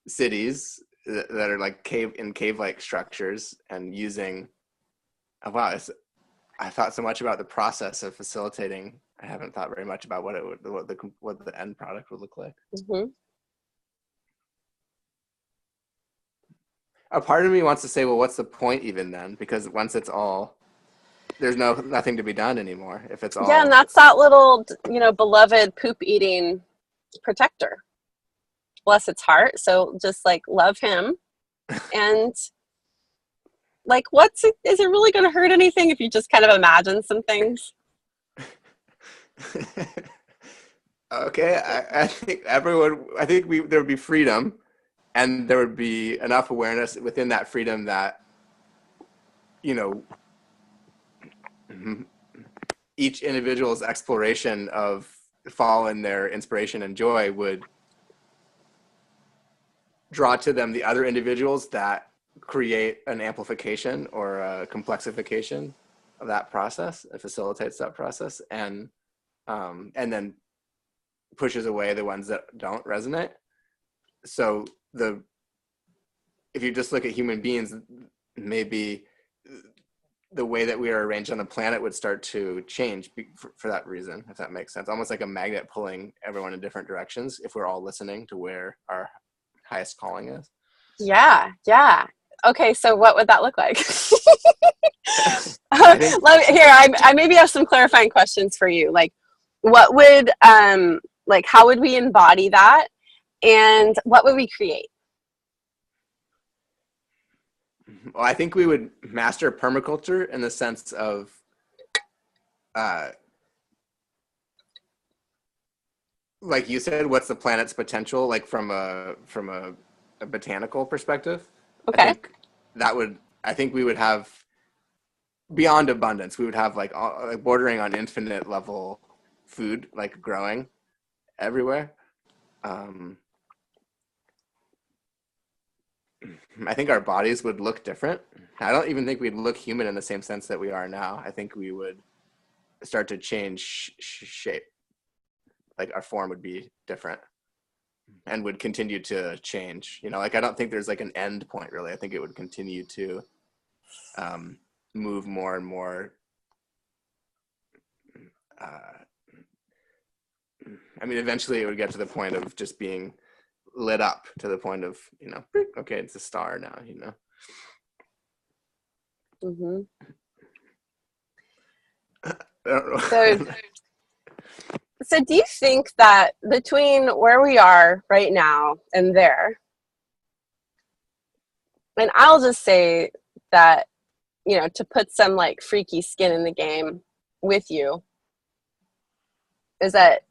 cities that are like cave-like structures and using, I thought so much about the process of facilitating. I haven't thought very much about what the end product would look like. Mm-hmm. A part of me wants to say, well, what's the point even then? Because once it's all, there's nothing to be done anymore. If it's all, yeah, and that's that little, beloved poop eating protector. Bless its heart. So just like love him, and like, is it really going to hurt anything if you just kind of imagine some things? Okay, I think there would be freedom, and there would be enough awareness within that freedom that, each individual's exploration of following their inspiration and joy would draw to them the other individuals that create an amplification or a complexification of that process. It facilitates that process, and then pushes away the ones that don't resonate. So if you just look at human beings, maybe the way that we are arranged on the planet would start to change for that reason, if that makes sense. Almost like a magnet pulling everyone in different directions if we're all listening to where our highest calling is. Yeah. Okay, so what would that look like? I maybe have some clarifying questions for you. Like, what would, how would we embody that? And what would we create? Well, I think we would master permaculture in the sense of, like you said, what's the planet's potential, like from a botanical perspective? Okay. I think we would have beyond abundance. We would have like bordering on infinite level food, like growing everywhere. I think our bodies would look different. I don't even think we'd look human in the same sense that we are now. I think we would start to change shape. Like our form would be different and would continue to change. You know, like I don't think there's like an end point really. I think it would continue to move more and more. I mean, eventually it would get to the point of just being lit up to the point of, you know, okay, it's a star now, you know. Mm-hmm. I don't know. So do you think that between where we are right now and there, and I'll just say that, you know, to put some like freaky skin in the game with you, is that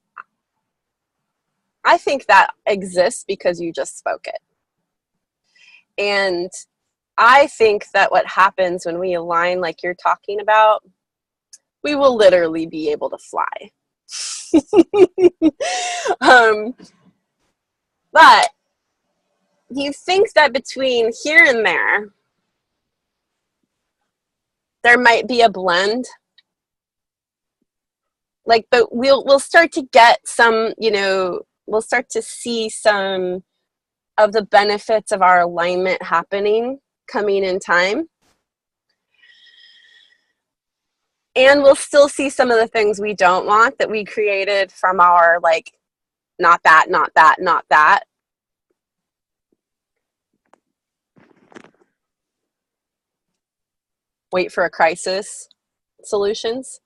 I think that exists because you just spoke it. And I think that what happens when we align like you're talking about, we will literally be able to fly. But you think that between here and there might be a blend? Like, but we'll start to get some, you know, we'll start to see some of the benefits of our alignment happening coming in time. And we'll still see some of the things we don't want that we created from our, like, not that, not that, not that. Wait for a crisis solutions.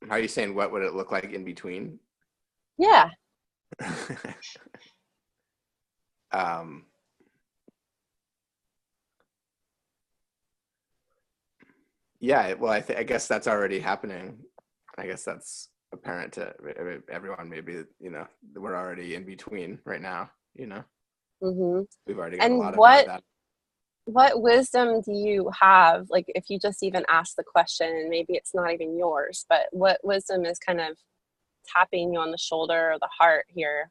Are you saying what would it look like in between? Yeah. Yeah, well, I guess that's already happening. I guess that's apparent to everyone. Maybe, you know, we're already in between right now, you know. Mm-hmm. We've already got a And lot of that. what wisdom do you have, like if you just even ask the question and maybe it's not even yours, but what wisdom is kind of tapping you on the shoulder or the heart here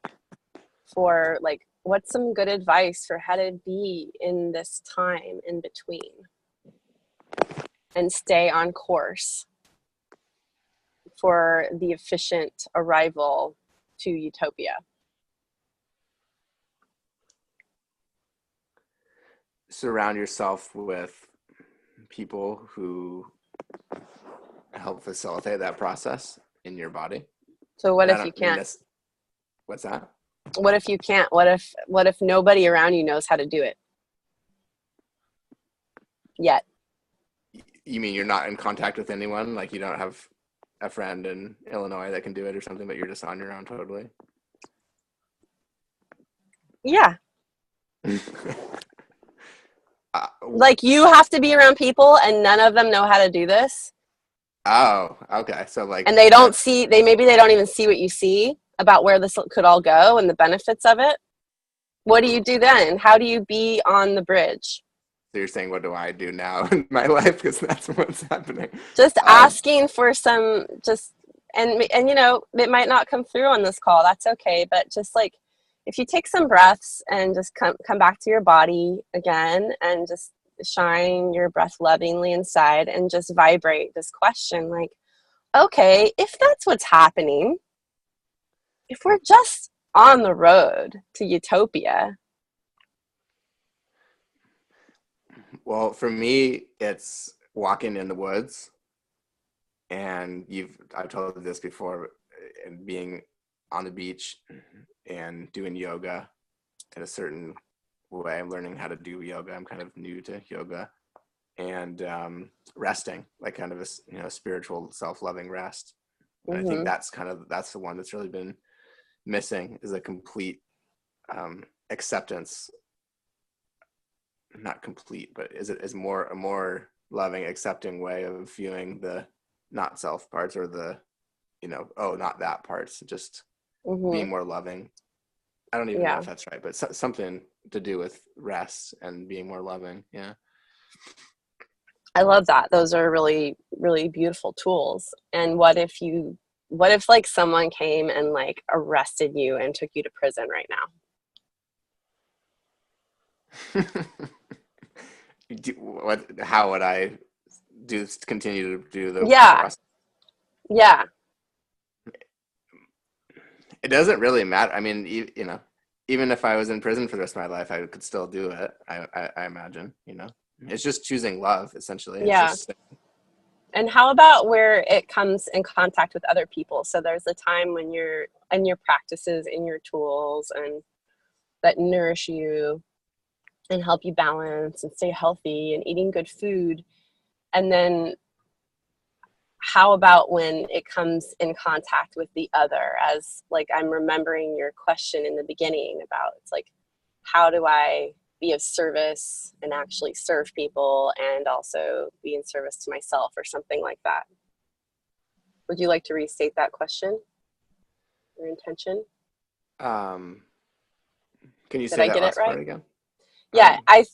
for, like, what's some good advice for how to be in this time in between and stay on course for the efficient arrival to utopia? Surround yourself with people who help facilitate that process in your body. So what And I if you don't mean can't? this. What's that? What if you can't? What if nobody around you knows how to do it yet? You mean you're not in contact with anyone? Like you don't have a friend in Illinois that can do it or something, but you're just on your own totally? Yeah. Like you have to be around people and none of them know how to do this. Oh, okay. So like, and they don't see, maybe they don't even see what you see about where this could all go and the benefits of it. What do you do then? How do you be on the bridge? So you're saying, what do I do now in my life? Because that's what's happening. Just asking for some, and you know, it might not come through on this call. That's okay. But just like, if you take some breaths and just come back to your body again and just shine your breath lovingly inside and just vibrate this question like, okay, if that's what's happening, if we're just on the road to utopia. Well, for me, it's walking in the woods. And I've told you this before, and being on the beach and doing yoga in a certain way. I'm learning how to do yoga. I'm kind of new to yoga. And resting, like kind of a, you know, spiritual self-loving rest. And I think that's the one that's really been missing, is a complete acceptance. Not complete, but is a more loving, accepting way of viewing the not self parts, or the, you know, oh, not that parts, just being more loving. I don't even know if that's right, but something to do with rest and being more loving. Yeah. I love that. Those are really, really beautiful tools. And what if like someone came and like arrested you and took you to prison right How would I continue to do the now? Yeah. process? Yeah. It doesn't really matter. I mean, even if I was in prison for the rest of my life, I could still do it. I imagine, it's just choosing love, essentially. It's Yeah. just, And how about where it comes in contact with other people? So there's a time when you're in your practices, in your tools, and that nourish you and help you balance and stay healthy and eating good food. And then how about when it comes in contact with the other? As like, I'm remembering your question in the beginning about, it's like, how do I be of service and actually serve people and also be in service to myself, or something like that? Would you like to restate that question, your intention? um, can you Did say I that get it last right? part again? Yeah, I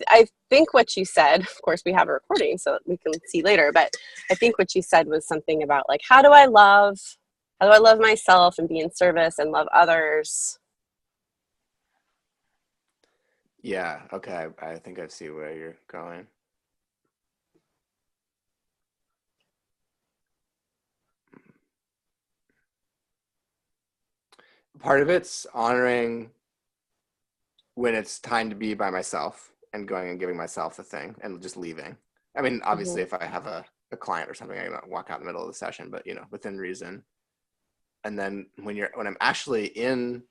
think what you said, of course we have a recording so that we can see later, but I think what you said was something about like, how do I love myself and be in service and love others? Yeah. Okay. I think I see where you're going. Part of it's honoring when it's time to be by myself and going and giving myself the thing and just leaving. I mean, Mm-hmm. obviously, if I have a client or something, I might walk out in the middle of the session, but within reason. And then when I'm actually in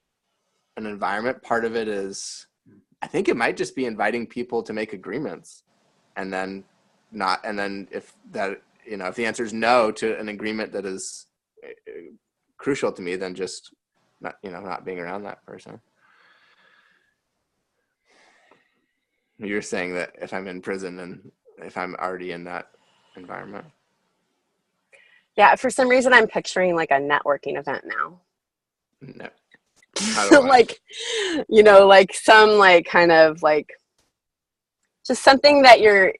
an environment, part of it is, I think it might just be inviting people to make agreements, and then not, and then if that, if the answer is no to an agreement that is crucial to me, then just not being around that person. You're saying that if I'm in prison and if I'm already in that environment. Yeah, for some reason I'm picturing like a networking event now. No. How do I? Like, like some like kind of like just something that your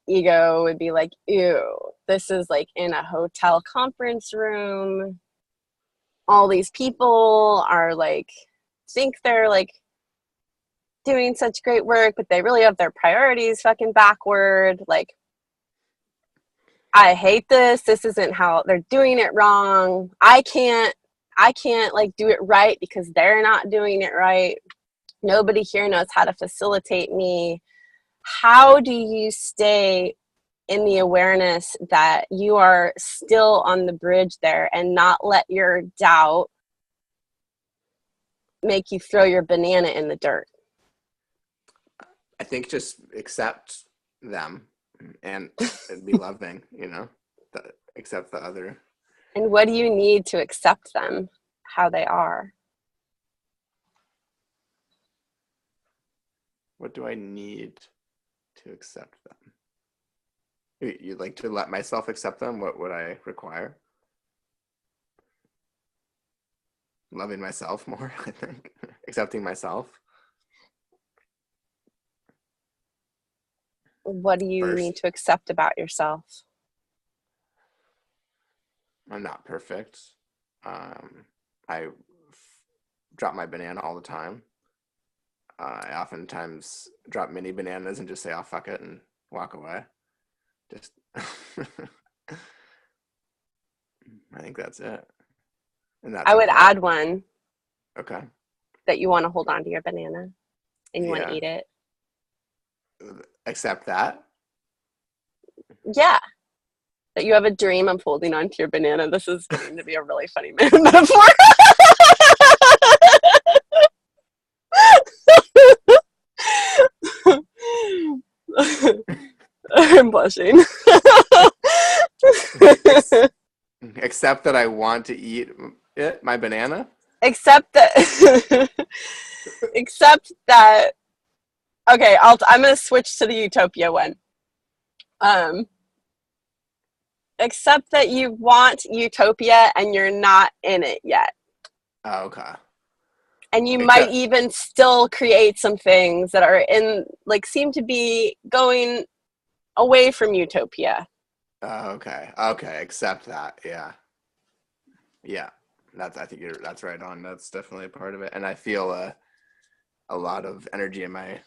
ego would be like, ew, this is like in a hotel conference room. All these people are like, think they're like doing such great work, but they really have their priorities fucking backward. Like, I hate this. This isn't how they're doing it wrong. I can't like do it right because they're not doing it right. Nobody here knows how to facilitate me. How do you stay in the awareness that you are still on the bridge there and not let your doubt make you throw your banana in the dirt? I think just accept them and be loving, accept the other. And what do you need to accept them how they are? What do I need to accept them? You'd like to let myself accept them? What would I require? Loving myself more, I think. Accepting myself What do you need first. to accept about yourself? I'm not perfect. I drop my banana all the time. I oftentimes drop mini bananas and just say, "Oh, fuck it," and walk away. Just, I think that's it. And that's I would okay. add one, Okay. that you want to hold on to your banana and you want to Yeah. eat it. Accept that. Yeah. That you have a dream of holding on to your banana. This is getting to be a really funny metaphor. I'm blushing. Accept that I want to eat my banana. except that except that okay, I'm gonna switch to the utopia one. Um Except that you want utopia and you're not in it yet. Oh, okay. And you might Except, even still create some things that are in like seem to be going away from utopia. Okay. Okay. Accept that. Yeah. Yeah. I think that's right on. That's definitely a part of it. And I feel a lot of energy in my,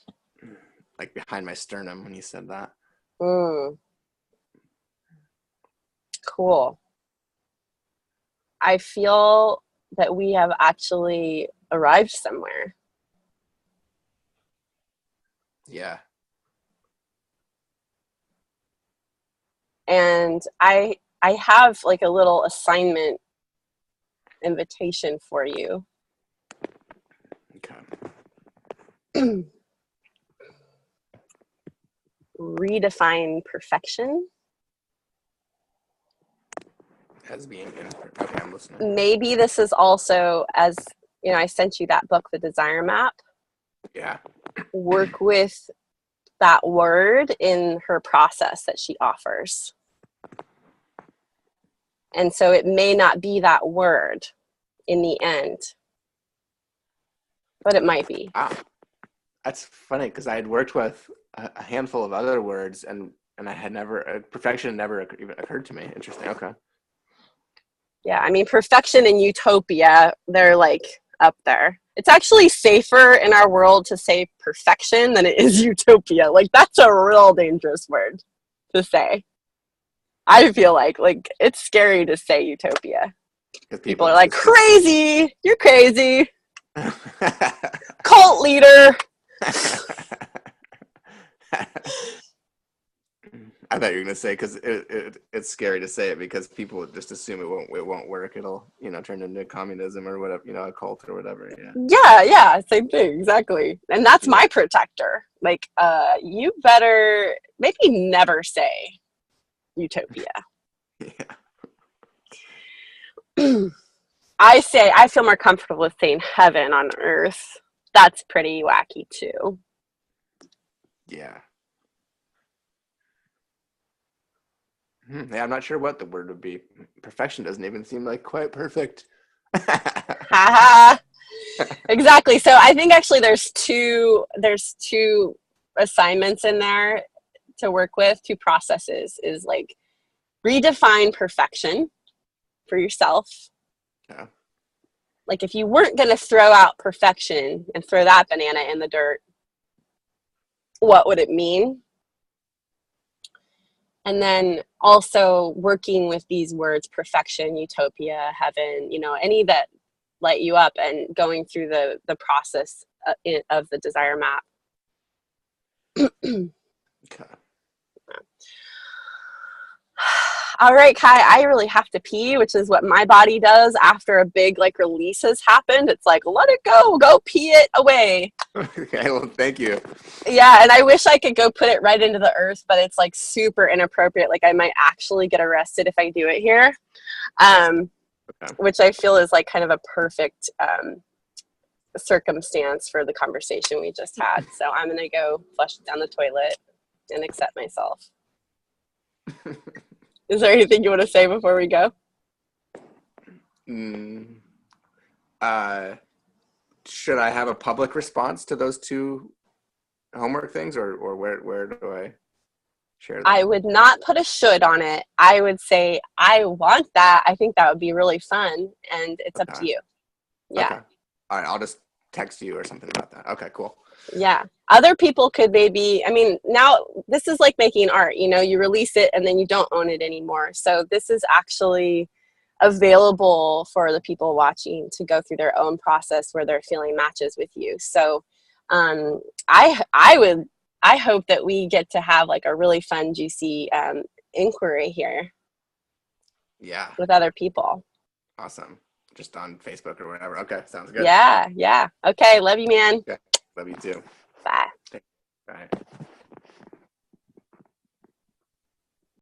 like behind my sternum when you said that. Mm, cool. I feel that we have actually arrived somewhere. Yeah. And I have like a little assignment invitation for you. Okay. Redefine perfection. As being in. Okay, I'm listening. Maybe this is also, as you know, I sent you that book, The Desire Map. Yeah. Work with that word in her process that she offers. And so it may not be that word in the end, but it might be. Wow. That's funny because I had worked with a handful of other words and I had never, perfection never even occurred to me. Interesting. Okay. Yeah, I mean, perfection and utopia, they're like up there. It's actually safer in our world to say perfection than it is utopia. Like, that's a real dangerous word to say. I feel like it's scary to say utopia. People are like, crazy, you're crazy. Cult leader. I thought you were gonna say because it's scary to say it because people would just assume it won't work. It'll turn into communism or whatever, a cult or whatever. Yeah, same thing, exactly. And that's my protector. Like, you better maybe never say utopia. Yeah. I feel more comfortable with saying heaven on earth. That's pretty wacky too. Yeah. Yeah, I'm not sure what the word would be. Perfection doesn't even seem like quite perfect. Haha. Exactly. So I think actually there's two assignments in there to work with, two processes, is like redefine perfection for yourself. Yeah. Like, if you weren't going to throw out perfection and throw that banana in the dirt, what would it mean? And then also working with these words, perfection, utopia, heaven, any that light you up, and going through the process of the desire map. Okay. All right, Kai, I really have to pee, which is what my body does after a big release has happened. It's like, let it go pee it away. Okay, well, thank you. Yeah, and I wish I could go put it right into the earth, but it's super inappropriate. Like, I might actually get arrested if I do it here, Okay. which I feel is kind of a perfect circumstance for the conversation we just had. So I'm going to go flush down the toilet and accept myself. Is there anything you want to say before we go? Should I have a public response to those two homework things, or where do I share that? I would not put a should on it. I would say, I want that. I think that would be really fun, and it's up to you. Yeah. Okay. All right, I'll just text you or something about that. Okay, cool. Yeah. Other people could maybe, now this is like making art, you release it and then you don't own it anymore. So this is actually available for the people watching to go through their own process where they're feeling matches with you. So I hope that we get to have a really fun, juicy inquiry here. Yeah. With other people. Awesome. Just on Facebook or whatever. Okay, sounds good. Yeah. Okay, love you, man. Okay. Love you too. Bye. Bye.